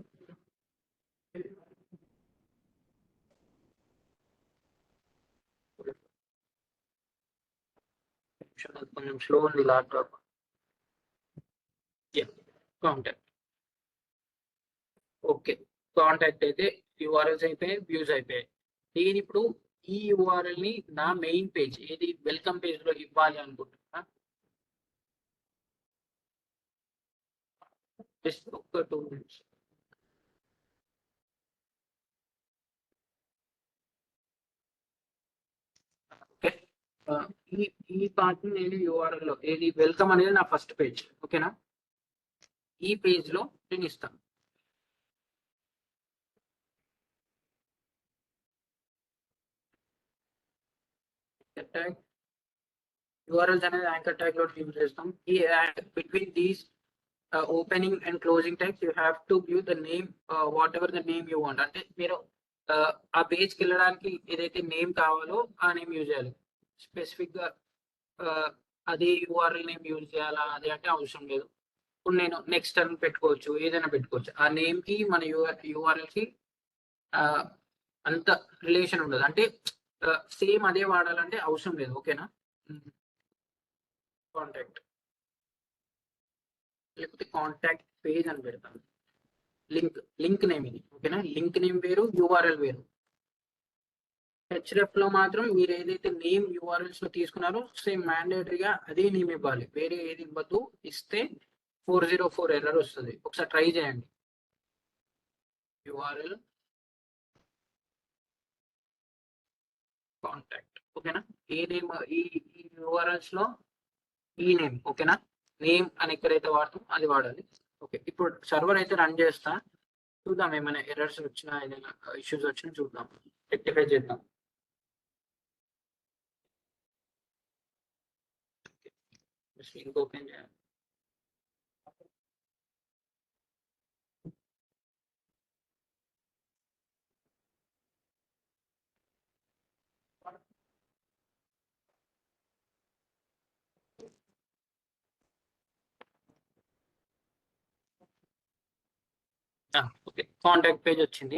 కొంచెం స్లో ఉంది ల్యాప్టాప్. Contact, okay. కాంటాక్ట్ అయితే యూఆర్ఎల్స్ అయిపోయాయి, వ్యూస్ అయిపోయాయి. నేను ఇప్పుడు ఈ యూఆర్ఎల్ ని నా మెయిన్ పేజ్ ఏది వెల్కమ్ పేజ్ లో ఇవ్వాలి అనుకుంటున్నా. జస్ట్ ఒక 2 minutes. ఓకే, ఈ పార్ట్ నేను యూఆర్ఎల్ లో ఏది వెల్కమ్ అనేది నా ఫస్ట్ పేజ్, ఓకేనా. ఈ పేజ్ లో నేను ఇస్తాను. ట్యాగ్ యూఆర్ఎల్స్ అనేది యాంకర్ ట్యాగ్ లో యూజ్ చేస్తాం. ఈ between these opening and closing tags you have to give the name, whatever the name you want. అంటే మీరు ఆ పేజ్ కి వెళ్ళడానికి ఏదైతే నేమ్ కావాలో ఆ నేమ్ యూజ్ చేయాలి. స్పెసిఫిక్ గా అది యూఆర్ఎల్ నేమ్ యూజ్ చేయాలా అది అంటే అవసరం లేదు. ఇప్పుడు నేను నెక్స్ట్ అని పెట్టుకోవచ్చు, ఏదైనా పెట్టుకోవచ్చు. ఆ నేమ్ కి మన యూఆర్ఎల్ కి అంత రిలేషన్ ఉండదు, అంటే సేమ్ అదే వాడాలంటే అవసరం లేదు, ఓకేనా. కాంటాక్ట్ లేకపోతే కాంటాక్ట్ పేజ్ అని పెడతాను. లింక్ నేమ్ ఇది, ఓకేనా. లింక్ నేమ్ వేరు, యూఆర్ఎల్ వేరు. హెచ్ఎఫ్ లో మాత్రం మీరు ఏదైతే నేమ్ యూఆర్ఎల్స్ లో తీసుకున్నారో సేమ్ మ్యాండేటరీగా అదే నేమ్ ఇవ్వాలి, వేరే ఏది ఇవ్వద్దు. ఇస్తే 404 ఎర్రర్ వస్తుంది. ఒకసారి ట్రై చేయండి. యూఆర్ఎల్ కాంటాక్ట్, ఓకేనా. ఏ నేమ్ ఈ యూఆర్ఎల్స్ లో ఈ నేమ్, ఓకేనా. నేమ్ అని ఎక్కడైతే వాడతాం అది వాడాలి. ఓకే, ఇప్పుడు సర్వర్ అయితే రన్ చేస్తా, చూద్దాం ఏమైనా ఎర్రర్స్ వచ్చినా ఏదైనా ఇష్యూస్ వచ్చినా చూద్దాం, రెక్టిఫై చేద్దాం. లింక్ ఓపెన్ చేయాలి. ఓకే, కాంటాక్ట్ పేజ్ వచ్చింది.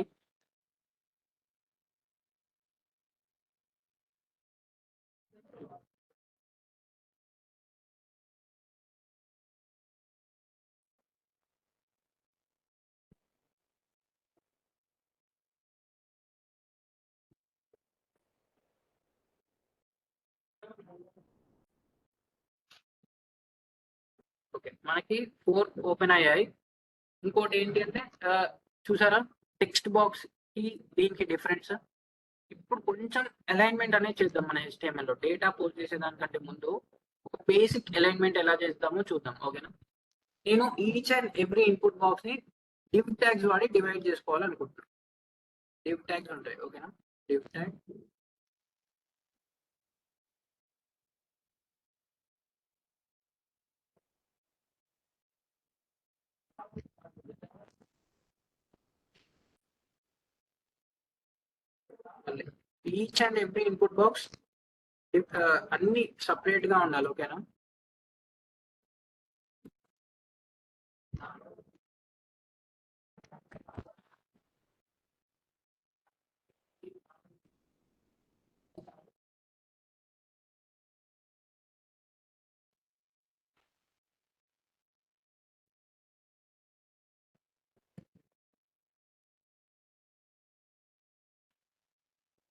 ఓకే, మనకి 4 ఓపెన్ అయ్యాయి. ఇంకోటి ఏంటి అంటే చూసారా టెక్స్ట్ బాక్స్ కి దీనికి డిఫరెన్స్. ఇప్పుడు కొంచెం అలైన్మెంట్ అనేది చేద్దాం మన HTML లో. డేటా పోస్ట్ చేసేదానికంటే ముందు ఒక బేసిక్ అలైన్మెంట్ ఎలా చేద్దామో చూద్దాం, ఓకేనా. నేను each and every input box ని డివ్ ట్యాగ్స్ వాడి డివైడ్ చేసుకోవాలనుకుంటున్నాను. డివ్ ట్యాగ్స్ ఉంటాయి, ఓకేనా. Div tag each and every input box అన్ని సపరేట్ గా ఉండాలి, ఓకేనా.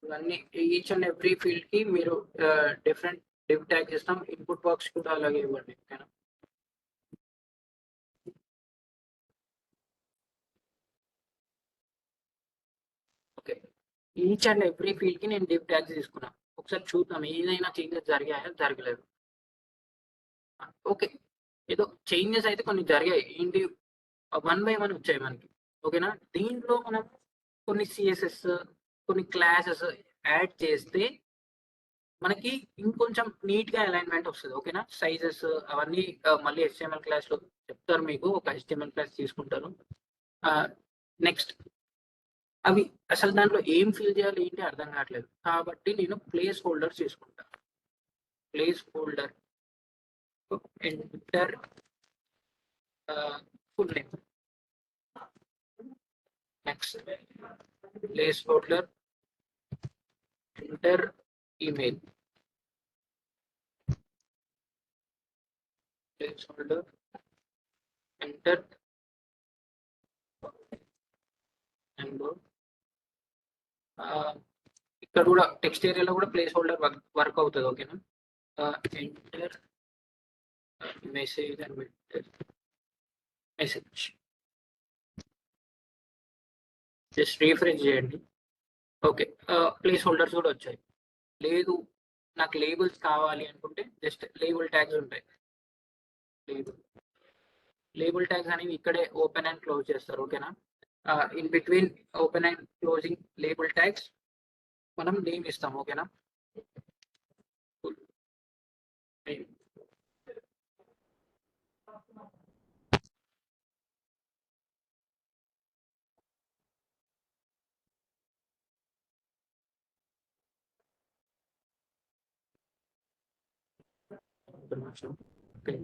ఇవన్నీ ఈచ్ అండ్ ఎవ్రీ ఫీల్డ్ కి మీరు డిఫరెంట్ డివ్ ట్యాగ్ ఇస్తాం. ఇన్పుట్ బాక్స్ కూడా అలాగే ఇవ్వండి, ఓకేనా. Okay, each and every field కి నేను డివ్ ట్యాగ్స్ తీసుకున్నా. ఒకసారి చూద్దాం ఏదైనా చేంజెస్ జరిగాయా జరగలేదు. ఓకే, ఏదో చేంజెస్ అయితే కొన్ని జరిగాయి. ఏంటి, 1 బై 1 వచ్చాయి మనకి. ఓకేనా, దీంట్లో మనం కొన్ని సిఎస్ఎస్ కొన్ని క్లాసెస్ యాడ్ చేస్తే మనకి ఇంకొంచెం నీట్ గా అలైన్మెంట్ వస్తుంది. ఓకేనా, సైజెస్ అవన్నీ మళ్ళీ HTML క్లాస్ లో చెప్తారు మీకు. ఒక HTML క్లాస్ తీసుకుంటారు. నెక్స్ట్ అవి అసలు దాంట్లో ఏం ఫిల్ చేయాలి ఏంటి అర్థం కావట్లేదు. కాబట్టి నేను ప్లేస్ హోల్డర్ తీసుకుంటాను. Place holder enter full name. Next place holder enter email. Place holder enter and ఇక్కడ కూడా టెక్స్ట్ ఏరియాలో కూడా ప్లేస్ హోల్డర్ వర్క్ అవుతుంది. ఓకేనా, enter message and message just refresh చేయండి. ఓకే, ప్లేస్ హోల్డర్స్ కూడా వచ్చాయి. లేదు నాకు లేబుల్స్ కావాలి అనుకుంటే జస్ట్ లేబుల్ ట్యాగ్స్ ఉంటాయి. లేబుల్ ట్యాగ్స్ అనేవి ఇక్కడే ఓపెన్ అండ్ క్లోజ్ చేస్తారు. ఓకేనా, in between open and closing label tags మనం నేమ్ ఇస్తాం. ఓకేనా, ఓకే,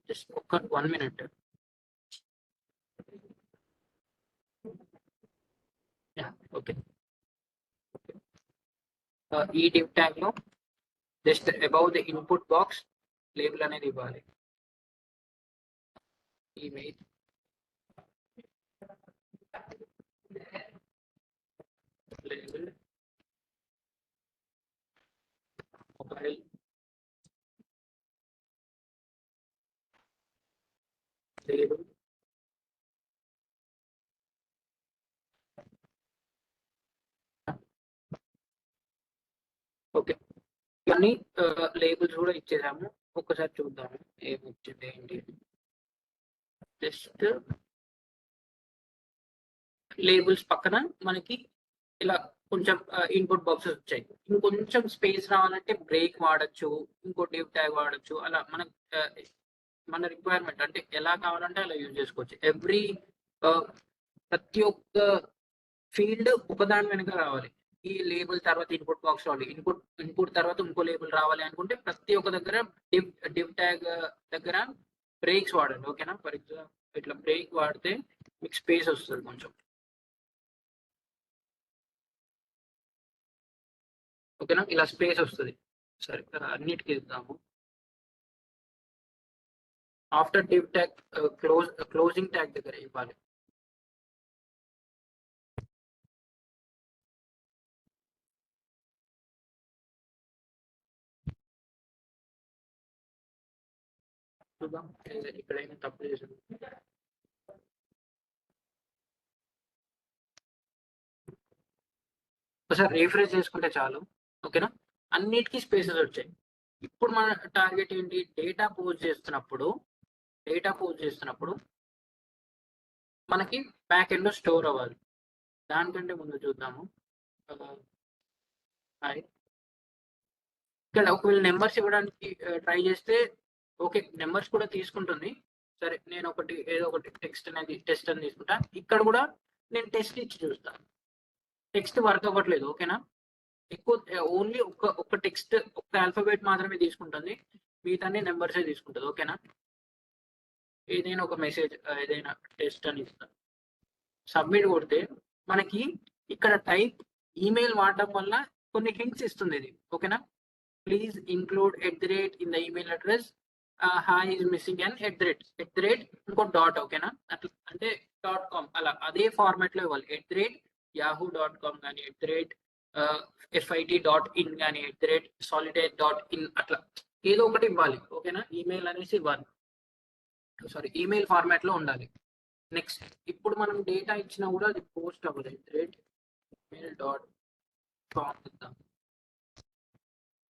జస్ట్ ఒక 1 minute. ఓకే, ఈ డివ్ ట్యాగ్ లో just above the input box label అనేది ఇవ్వాలి. Email label mobile label okay, ఇవన్నీ లేబుల్స్ కూడా ఇచ్చేసాము. ఒక్కసారి చూద్దాము ఏమొచ్చింది ఏంటి. జస్ట్ లేబుల్స్ పక్కన మనకి ఇలా కొంచెం ఇన్పుట్ బాక్సెస్ వచ్చాయి. ఇంకొంచెం స్పేస్ రావాలంటే బ్రేక్ వాడచ్చు, ఇంకో డివ్ ట్యాగ్ వాడచ్చు. అలా మన రిక్వైర్మెంట్ అంటే ఎలా కావాలంటే అలా యూజ్ చేసుకోవచ్చు. ప్రతి ఒక్క ఫీల్డ్ ఒకదాని వెనుక రావాలి. ఈ లేబుల్ తర్వాత ఇన్పుట్ బాక్స్ రావాలి, ఇన్పుట్ తర్వాత ఇంకో లేబుల్ రావాలి అనుకుంటే ప్రతి ఒక్క దగ్గర డివ్ ట్యాగ్ దగ్గర బ్రేక్స్ వాడండి. ఓకేనా, ఫర్ ఎగ్జాంపుల్ ఇట్లా బ్రేక్ వాడితే మీకు స్పేస్ వస్తుంది కొంచెం. ఓకేనా, ఇలా స్పేస్ వస్తుంది. సరే, అన్నిటికీ ఇద్దాము. After div tag closing tag దగ్గర ఇవ్వాలి. చూద్దాం ఇక్కడైనా తప్పు చేసింది. ఒకసారి రీఫ్రెష్ చేసుకుంటే చాలు. ఓకేనా, అన్నిటికీ స్పేసెస్ వచ్చాయి. ఇప్పుడు మన టార్గెట్ ఏంటి, డేటా పోస్ట్ చేస్తున్నప్పుడు మనకి బ్యాక్ ఎండ్ లో స్టోర్ అవ్వాలి. దానికంటే ముందు చూద్దాము. ఇక్కడ ఒకవేళ నెంబర్స్ ఇవ్వడానికి ట్రై చేస్తే ఓకే, నెంబర్స్ కూడా తీసుకుంటుంది. సరే, నేను ఏదో ఒకటి టెక్స్ట్ అని తీసుకుంటా. ఇక్కడ కూడా నేను టెస్ట్ ఇచ్చి చూస్తాను. టెక్స్ట్ వర్క్ అవ్వట్లేదు. ఓకేనా, ఎక్కువ ఓన్లీ ఒక టెక్స్ట్ ఒక ఆల్ఫాబెట్ మాత్రమే తీసుకుంటుంది, మిగతాన్ని నెంబర్సే తీసుకుంటుంది. ఓకేనా, ఏదైనా ఒక మెసేజ్ ఏదైనా టెస్ట్ అని ఇస్తాను. సబ్మిట్ కొడితే మనకి ఇక్కడ టైప్ ఈమెయిల్ వాడడం వల్ల కొన్ని హింట్స్ ఇస్తుంది ఇది. ఓకేనా, please include @ in the email address. Hi is missing and @ ఇంకో డాట్. ఓకేనా, అట్లా అంటే .com అలా అదే ఫార్మాట్ లో ఇవ్వాలి. @ yahoo.com కానీ FIT.in కానీ @solitaire.in అట్లా ఏదో ఒకటి ఇవ్వాలి. ఓకేనా, ఈమెయిల్ అనేసి ఇవ్వాలి. సారీ, ఈమెయిల్ ఫార్మాట్ లో ఉండాలి. నెక్స్ట్, ఇప్పుడు మనం డేటా ఇచ్చినా కూడా అది పోస్ట్ అవ్వదు. @mail.com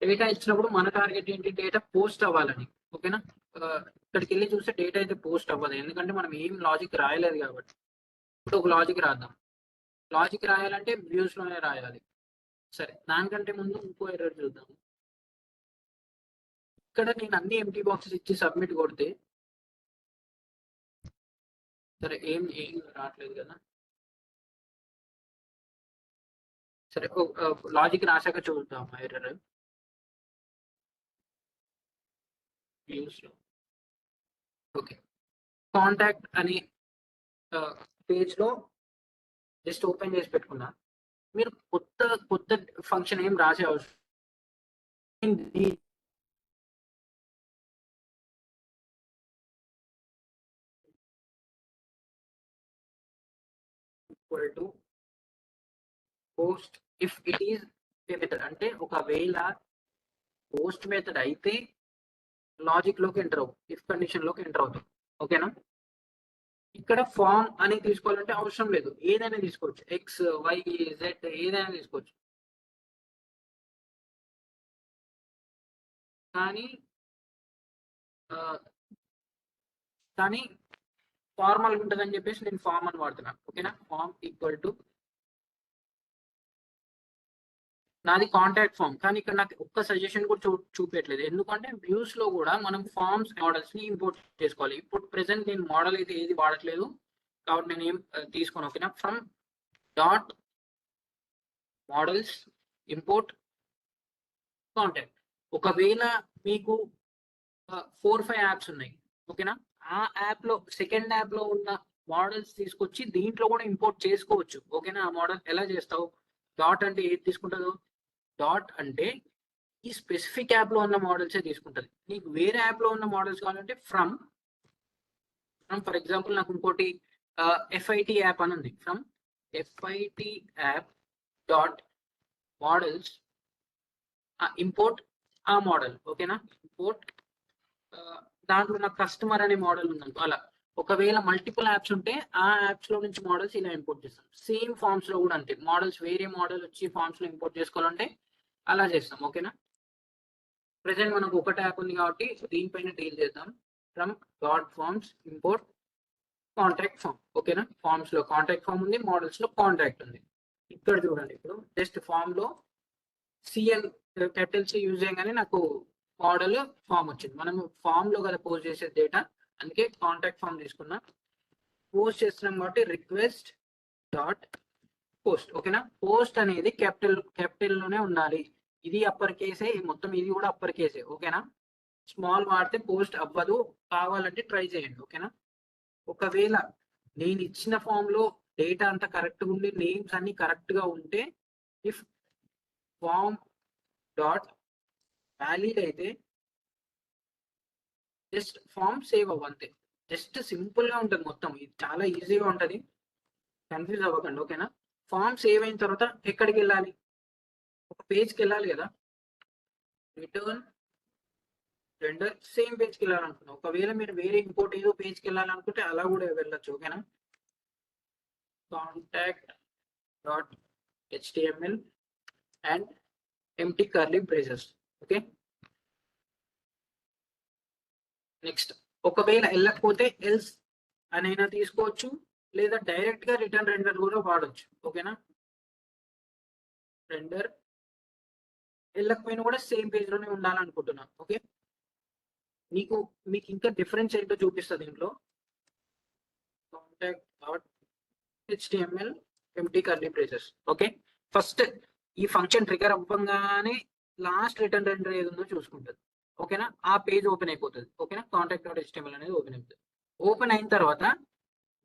డేటా ఇచ్చినప్పుడు మన టార్గెట్ ఏంటి, డేటా పోస్ట్ అవ్వాలని. ఓకేనా, ఇక్కడికి వెళ్ళి చూస్తే డేటా అయితే పోస్ట్ అవ్వదు, ఎందుకంటే మనం ఏం లాజిక్ రాయలేదు కాబట్టి. ఇప్పుడు ఒక లాజిక్ రాద్దాం. లాజిక్ రాయాలంటే వ్యూస్ లోనే రాయాలి. సరే, దానికంటే ముందు ఇంకో ఎర్రర్ చూద్దాం. ఇక్కడ నేను అన్ని ఎంటీ బాక్సెస్ ఇచ్చి సబ్మిట్ కొడితే సరే ఏం రావట్లేదు కదా. సరే, లాజిక్ రాశాక చూద్దాం ఎర్రర్. వ్యూస్ లో ఓకే, కాంటాక్ట్ అని పేజ్ లో జస్ట్ ఓపెన్ చేసి పెట్టుకున్నా. మీరు కొత్త ఫంక్షన్ ఏం రాసే అవసరం post if it is method, అంటే ఒకవేళ పోస్ట్ మెథడ్ అయితే లాజిక్ లోకి ఎంటర్ అవ్వు, ఇఫ్ కండిషన్ లోకి ఎంటర్ అవుతాం. ఓకేనా, ఇక్కడ ఫామ్ అని తీసుకోవాలంటే అవసరం లేదు, ఏదైనా తీసుకోవచ్చు. X, Y, Z ఏదైనా తీసుకోవచ్చు. కానీ ఫార్మల్ ఉంటుందని చెప్పేసి నేను ఫామ్ అని వాడుతున్నాను. ఓకేనా, ఫామ్ ఈక్వల్ టు నాది కాంటాక్ట్ ఫామ్. కానీ ఇక్కడ నాకు ఒక్క సజెషన్ కూడా చూపించట్లేదు, ఎందుకంటే వ్యూస్ లో కూడా మనం ఫార్మ్స్ మోడల్స్ ని ఇంపోర్ట్ చేసుకోవాలి. ఇప్పుడు ప్రెసెంట్ నేను మోడల్ అయితే ఏది వాడట్లేదు కాబట్టి నేను ఏం తీసుకోను. ఓకేనా, from dot models import contact. ఒకవేళ మీకు 4-5 యాప్స్ ఉన్నాయి, ఓకేనా, ఆ యాప్ లో సెకండ్ యాప్ లో ఉన్న మోడల్స్ తీసుకొచ్చి దీంట్లో కూడా ఇంపోర్ట్ చేసుకోవచ్చు. ఓకేనా, ఆ మోడల్ ఎలా చేస్తావు, డాట్ అంటే ఏది తీసుకుంటుందో, డాట్ అంటే ఈ స్పెసిఫిక్ యాప్ లో ఉన్న మోడల్సే తీసుకుంటుంది. నీకు వేరే యాప్ లో ఉన్న మోడల్స్ కావాలంటే ఫ్రమ్ ఫర్ ఎగ్జాంపుల్ నాకు ఇంకోటి FIT యాప్ అని ఉంది. From FIT app dot models import ఆ మోడల్. ఓకేనా, ఇంపోర్ట్ దాంట్లో నాకు కస్టమర్ అనే మోడల్ ఉందనుకో. అలా ఒకవేళ మల్టిపుల్ యాప్స్ ఉంటే ఆ యాప్స్ లో నుంచి మోడల్స్ ఇలా ఇంపోర్ట్ చేస్తాం. సేమ్ ఫార్మ్స్ లో కూడా అంతే, మోడల్స్ వేరే మోడల్ వచ్చి ఫార్మ్స్ లో ఇంపోర్ట్ చేసుకోవాలంటే అలా చేస్తాం. ఓకేనా, ప్రెసెంట్ మనకు ఒకటి యాప్ ఉంది కాబట్టి దీనిపైన డీల్ చేద్దాం. From dot forms import contact form. ఓకేనా, ఫార్మ్స్ లో కాంటాక్ట్ ఫామ్ ఉంది, మోడల్స్ లో కాంటాక్ట్ ఉంది. ఇక్కడ చూడండి, ఇప్పుడు జస్ట్ ఫామ్ లో CN క్యాపిటల్స్ యూజ్ చేయగానే నాకు మోడల్ ఫామ్ వచ్చింది. మనం ఫామ్ లో కదా పోస్ట్ చేసే డేటా, అందుకే కాంటాక్ట్ ఫామ్ తీసుకున్నా. పోస్ట్ చేస్తున్నాం కాబట్టి రిక్వెస్ట్ డాట్ పోస్ట్. ఓకేనా, పోస్ట్ అనేది క్యాపిటల్ లోనే ఉండాలి. ఇది అప్పర్ కేసే, మొత్తం ఇది కూడా అప్పర్ కేసే. ఓకేనా, స్మాల్ వాడితే పోస్ట్ అవ్వదు, కావాలంటే ట్రై చేయండి. ఓకేనా, ఒకవేళ నేను ఇచ్చిన ఫామ్ లో డేటా అంతా కరెక్ట్గా ఉండి నేమ్స్ అన్ని కరెక్ట్ గా ఉంటే, ఇఫ్ ఫామ్ డాట్ వ్యాలిడ్ అయితే జస్ట్ ఫామ్ సేవ్ అవ్వంతే. జస్ట్ సింపుల్ గా ఉంటుంది మొత్తం, ఇది చాలా ఈజీగా ఉంటుంది, కన్ఫ్యూజ్ అవ్వకండి. ఓకేనా, ఫామ్ సేవ్ అయిన తర్వాత ఎక్కడికి వెళ్ళాలి, ఒక పేజ్కి వెళ్ళాలి కదా, రిటర్న్ రెండర్ సేమ్ పేజ్కి వెళ్ళాలనుకున్నా. ఒకవేళ మీరు వేరే ఇంకోటి ఏదో పేజ్కి వెళ్ళాలనుకుంటే అలా కూడా వెళ్ళొచ్చు. ఓకేనా, contact dot HTML and empty curly braces. Okay, next ఒకవేళ వెళ్ళకపోతే ఎల్స్ అనైనా తీసుకోవచ్చు, లేదా డైరెక్ట్ గా రిటర్న్ రెండర్ కూడా వాడచ్చు. ఓకేనా, రెండర్ వెళ్ళకపోయినా కూడా సేమ్ పేజ్ లోనే ఉండాలనుకుంటున్నా. ఓకే, మీకు ఇంకా డిఫరెన్స్ ఏంటో చూపిస్తుంది దీంట్లో. Contact dot HTML empty curly braces. Okay, first ఈ ఫంక్షన్ ట్రిగర్ అవ్వగానే లాస్ట్ రిటర్న్ రెండర్ ఏది ఉందో చూసుకుంటుంది. ఓకేనా, ఆ పేజ్ ఓపెన్ అయిపోతుంది. ఓకేనా, కాంటాక్ట్ డాట్ HTML అనేది ఓపెన్ అవుతుంది. ఓపెన్ అయిన తర్వాత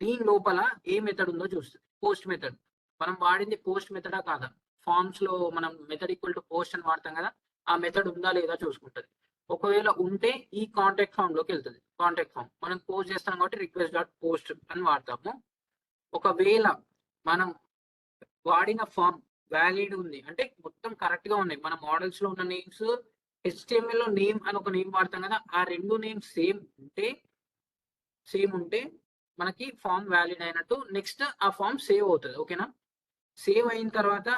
దీని లోపల ఏ మెథడ్ ఉందో చూస్తుంది, పోస్ట్ మెథడ్. మనం వాడింది పోస్ట్ మెథడా కాదా, ఫార్మ్స్ లో మనం మెథడ్ ఈక్వల్ టు పోస్ట్ అని వాడతాం కదా, ఆ మెథడ్ ఉందా లేదా చూసుకుంటుంది. ఒకవేళ ఉంటే ఈ కాంటాక్ట్ ఫామ్ లోకి వెళ్తుంది. కాంటాక్ట్ ఫామ్ మనం పోస్ట్ చేస్తాం కాబట్టి రిక్వెస్ట్ డాట్ పోస్ట్ అని వాడతాము. ఒకవేళ మనం వాడిన ఫామ్ వ్యాలిడ్ ఉంది అంటే మొత్తం కరెక్ట్ గా ఉన్నాయి. మన మోడల్స్ లో ఉన్న నేమ్స్ HTML లో నేమ్ అని ఒక నేమ్ వాడతాం కదా, ఆ రెండు నేమ్స్ సేమ్ ఉంటే మనకి ఫామ్ వ్యాలిడ్ అయినట్టు. నెక్స్ట్ ఆ ఫామ్ సేవ్ అవుతుంది. ఓకేనా, సేవ్ అయిన తర్వాత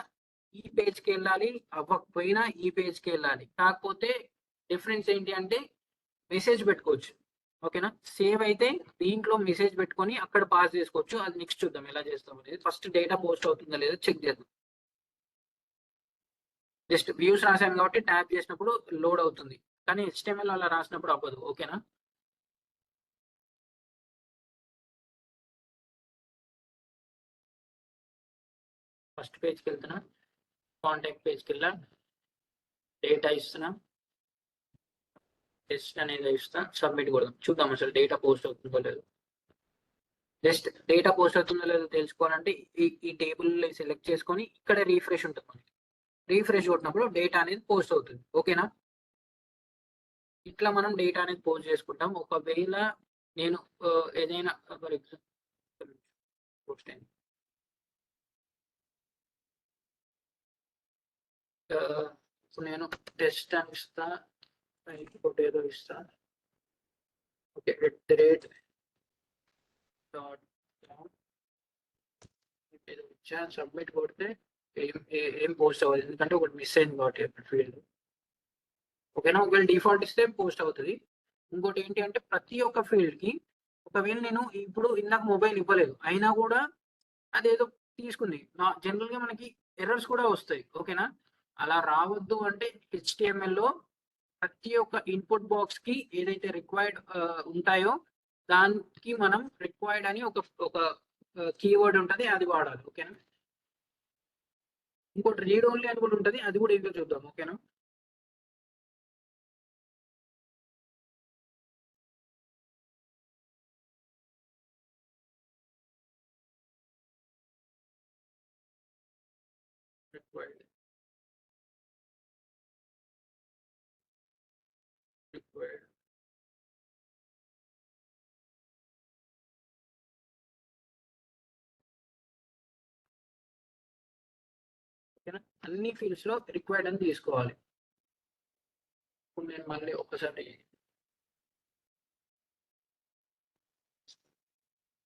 ఈ పేజ్కి వెళ్ళాలి, అవ్వకపోయినా ఈ పేజ్కి వెళ్ళాలి. కాకపోతే డిఫరెన్స్ ఏంటి అంటే మెసేజ్ పెట్టుకోవచ్చు. ఓకేనా, సేవ్ అయితే దీంట్లో మెసేజ్ పెట్టుకొని అక్కడ పాస్ చేసుకోవచ్చు. అది నెక్స్ట్ చూద్దాం ఎలా చేస్తాం అనేది. ఫస్ట్ డేటా పోస్ట్ అవుతుందా లేదా చెక్ చేద్దాం. జస్ట్ వ్యూస్ రాశాను కాబట్టి ట్యాప్ చేసినప్పుడు లోడ్ అవుతుంది, కానీ HTML అలా రాసినప్పుడు అవ్వదు. ఓకేనా, ఫస్ట్ పేజ్కి వెళ్తున్నా, కాంటాక్ట్ పేజ్కి వెళ్ళా, డేటా ఇస్తున్నా, టెస్ట్ అనేది ఇస్తా, సబ్మిట్ కొడదాం. చూద్దాం అసలు డేటా పోస్ట్ అవుతుందో లేదో. జస్ట్ డేటా పోస్ట్ అవుతుందో లేదో తెలుసుకోవాలంటే ఈ టేబుల్ సెలెక్ట్ చేసుకొని ఇక్కడ రీఫ్రెష్ ఉంటుంది మనకి. రీఫ్రెష్ కొట్టినప్పుడు డేటా అనేది పోస్ట్ అవుతుంది. ఓకేనా, ఇట్లా మనం డేటా అనేది పోస్ట్ చేసుకుంటాం. ఒకవేళ నేను ఏదైనా ఫర్ ఎగ్జాంపుల్ పోస్ట్ అయింది, ఇప్పుడు నేను టెస్ట్ అని ఇస్తా, ఇంకోటి ఏదో ఇస్తా. ఓకే, @ డాట్ ఏదో ఇచ్చా, సబ్మిట్ కొడితే ఏం పోస్ట్ అవ్వదు, ఎందుకంటే ఒకటి మిస్ అయింది కాబట్టి ఫీల్డ్. ఓకేనా, ఒకవేళ డిఫాల్ట్ ఇస్తే పోస్ట్ అవుతుంది. ఇంకోటి ఏంటి అంటే ప్రతి ఒక్క ఫీల్డ్ కి ఒకవేళ నేను ఇప్పుడు ఇందాక మొబైల్ ఇవ్వలేదు అయినా కూడా అదేదో తీసుకుంది. జనరల్ గా మనకి ఎర్రర్స్ కూడా వస్తాయి. ఓకేనా, అలా రావద్దు అంటే HTML లో ప్రతి ఒక్క ఇన్పుట్ బాక్స్ కి ఏదైతే రిక్వైర్డ్ ఉంటాయో దానికి మనం రిక్వైర్డ్ అని ఒక కీవర్డ్ ఉంటుంది, అది వాడాలి. ఓకేనా, ఇంకోటి రీడ్ ఓన్లీ అని కూడా ఉంటుంది, అది కూడా ఏంటో చూద్దాం. ఓకేనా, రిక్వైర్డ్ రిక్వైర్డ్ ఓకేనా, అన్ని ఫీల్డ్స్ లో రిక్వైర్డ్ అని తీసుకోవాలి. ఇప్పుడు నేను మళ్ళీ ఒకసారి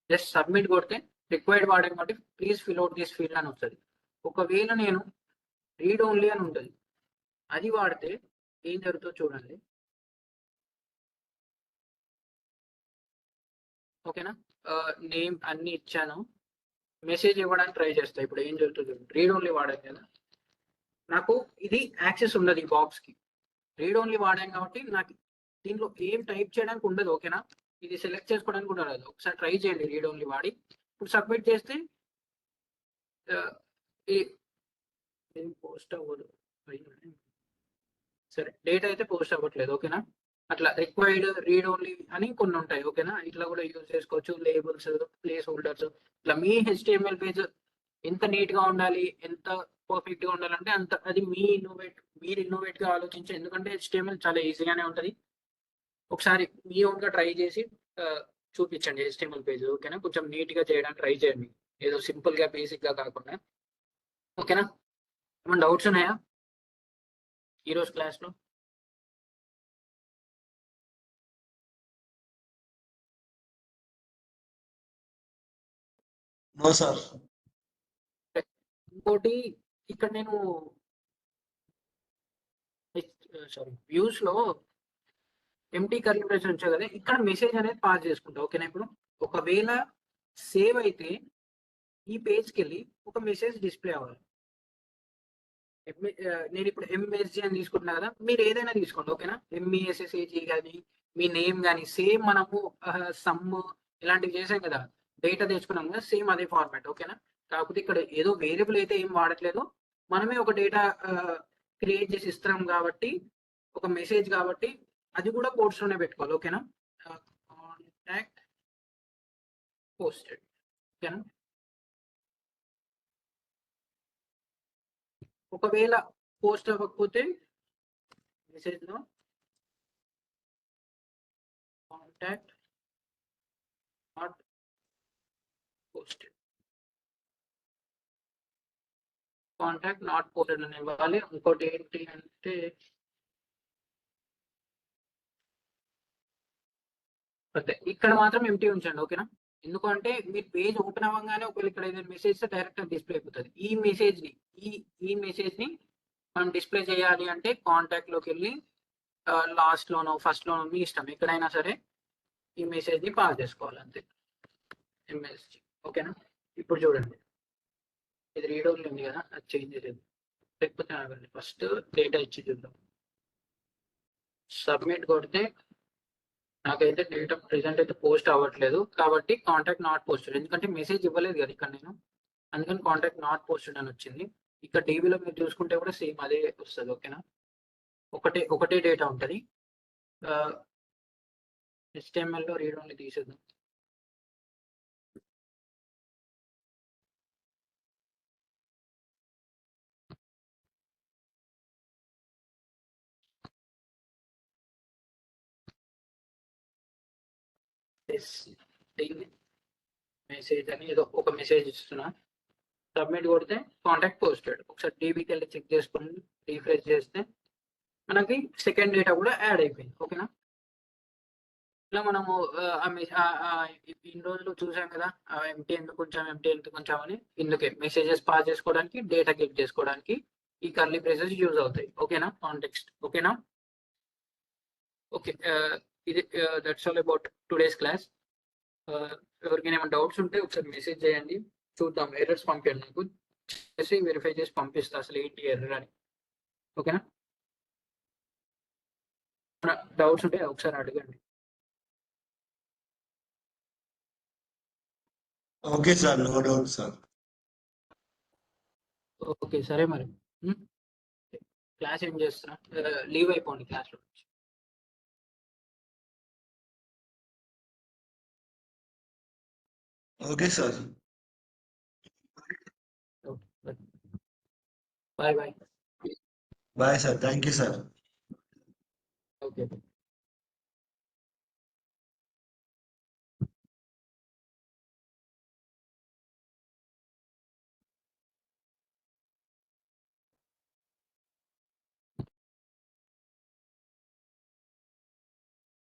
జస్ట్ సబ్మిట్ కొడితే రిక్వైర్డ్ వాడాం కాబట్టి please fill out this field అని వస్తుంది. ఒకవేళ నేను రీడ్ ఓన్లీ అని ఉంటుంది, అది వాడితే ఏం జరుగుతుందో చూడండి. ఓకేనా, నేమ్ అన్ని ఇచ్చాను, మెసేజ్ ఇవ్వడానికి ట్రై చేస్తా. ఇప్పుడు ఏం జరుగుతుంది, రీడ్ ఓన్లీ వాడాను కదా, నాకు ఇది యాక్సెస్ ఉండదు ఈ బాక్స్ కి. రీడ్ ఓన్లీ వాడాను కాబట్టి నాకు దీంట్లో ఏం టైప్ చేయడానికి ఉండదు. ఓకేనా, ఇది సెలెక్ట్ చేసుకోవడానికి కూడా రాదు. ఒకసారి ట్రై చేయండి రీడ్ ఓన్లీ వాడి. ఇప్పుడు సబ్మిట్ చేస్తే ఏం పోస్ట్ అవ్వదు. సరే, డేటా అయితే పోస్ట్ అవ్వట్లేదు. ఓకేనా, అట్లా రిక్వైర్డ్ రీడ్ ఓన్లీ అని కొన్ని ఉంటాయి. ఓకేనా, ఇట్లా కూడా యూజ్ చేసుకోవచ్చు. లేబుల్స్, ప్లేస్ హోల్డర్స్, ఇట్లా మీ HTML పేజ్ ఎంత నీట్ గా ఉండాలి, ఎంత పర్ఫెక్ట్ గా ఉండాలంటే అంత అది మీరు ఇన్నోవేట్ గా ఆలోచించి. ఎందుకంటే HTML చాలా ఈజీగానే ఉంటుంది. ఒకసారి మీ ఓన్ గా ట్రై చేసి చూపించండి HTML పేజ్. ఓకేనా, కొంచెం నీట్ గా చేయడానికి ట్రై చేయండి, ఏదో సింపుల్ గా బేసిక్ గా కాకుండా. ఓకేనా, ఏమైనా డౌట్స్ ఉన్నాయా ఈరోజు క్లాస్ లో? No sir. ఇంకోటి ఇక్కడ నేను సారీ వ్యూస్ లో ఎంటీ కర్లీ బ్రాకెట్స్ వచ్చాయి కదా, ఇక్కడ మెసేజ్ అనేది పాస్ చేసుకుంటా. ఓకేనా, ఇప్పుడు ఒకవేళ సేవ్ అయితే ఈ పేజ్కి వెళ్ళి ఒక మెసేజ్ డిస్ప్లే అవ్వాలి. నేను ఇప్పుడు MSG అని తీసుకుంటున్నా కదా, మీరు ఏదైనా తీసుకోండి. ఓకేనా, MESSAG కానీ మీ నేమ్ కానీ సేమ్ మనము సమ్ ఇలాంటివి చేసాం కదా, డేటా తెచ్చుకున్నాం కదా, సేమ్ అదే ఫార్మాట్. ఓకేనా, కాకపోతే ఇక్కడ ఏదో వేరియబుల్ అయితే ఏం వాడట్లేదు, మనమే ఒక డేటా క్రియేట్ చేసి ఇస్తున్నాం కాబట్టి, ఒక మెసేజ్ కాబట్టి అది కూడా కోడ్స్ లోనే పెట్టుకోవాలి. ఓకేనా, కాంటాక్ట్ పోస్టెడ్. ఓకేనా, ఒకవేళ పోస్ట్ అవ్వకపోతే మెసేజ్ లో contact not posted. Contact not posted అని ఇవ్వాలి. ఇంకోటి ఏంటి అంటే అంతే, ఇక్కడ మాత్రం ఎంటీ ఉంచండి. ఓకేనా? ఎందుకంటే మీరు పేజ్ ఓపెన్ అవ్వగానే ఒకవేళ ఇక్కడ ఏదైనా మెసేజ్ డైరెక్ట్ డిస్ప్లే అయిపోతుంది. ఈ మెసేజ్ ని మనం డిస్ప్లే చేయాలి అంటే కాంటాక్ట్ లోకి వెళ్ళి లాస్ట్ లోనో ఫస్ట్ లోనో మీ ఇష్టం, ఎక్కడైనా సరే ఈ మెసేజ్ ని పాస్ చేసుకోవాలి అంతే. ఎంఎస్జి. ఓకేనా? ఇప్పుడు చూడండి, ఇది రీడ్ ఓన్లీ ఉంది కదా, అది చేంజ్ చేయలేదు. లేకపోతే ఆగండి, ఫస్ట్ డేటా ఇచ్చి చూద్దాం. సబ్మిట్ కొడితే నాకైతే డేటా ప్రెసెంట్ అయితే పోస్ట్ అవ్వట్లేదు, కాబట్టి కాంటాక్ట్ నాట్ పోస్టెడ్, ఎందుకంటే మెసేజ్ ఇవ్వలేదు కదా ఇక్కడ నేను, అందుకని కాంటాక్ట్ నాట్ పోస్టెడ్ అని వచ్చింది. ఇక్కడ టీవీలో మీరు చూసుకుంటే కూడా సేమ్ అదే వస్తుంది. ఓకేనా? ఒకటే డేటా ఉంటుంది. HTML లో రీడ్ ఓన్లీ తీసేద్దాం. మెసేజ్ అని ఏదో ఒక మెసేజ్ ఇస్తున్నా, సబ్మిట్ కొడితే కాంటాక్ట్ పోస్టెడ్. ఒకసారి టీవీకి వెళ్ళి చెక్ చేసుకుని రీఫ్రెష్ చేస్తే మనకి సెకండ్ డేటా కూడా యాడ్ అయిపోయింది. ఓకేనా? ఇలా మనము ఇన్ని రోజులు చూసాం కదా, ఎంటీ ఎందుకు ఉంచామని. ఇందుకే మెసేజెస్ పాస్ చేసుకోవడానికి, డేటా గెట్ చేసుకోవడానికి ఈ కర్లీ బ్రేసెస్ యూజ్ అవుతాయి. ఓకేనా? కాంటెక్స్ట్. ఓకేనా? ఓకే, ఇది that's all about today's class. ఎవరికైనా ఏమైనా డౌట్స్ ఉంటే ఒకసారి మెసేజ్ చేయండి, చూద్దాం. ఎర్రర్స్ పంపించండి, నాకు చేసి వెరిఫై చేసి పంపిస్తా అసలు ఏంటి ఎర్రర్ అని. ఓకేనా? డౌట్స్ ఉంటే ఒకసారి అడగండి. Okay sir, no doubt sir. Okay, సరే మరి. క్లాస్ ఏం చేస్తున్నా, లీవ్ అయిపోండి క్లాస్లో. Okay sir. Bye bye. Bye sir, thank you sir. Okay.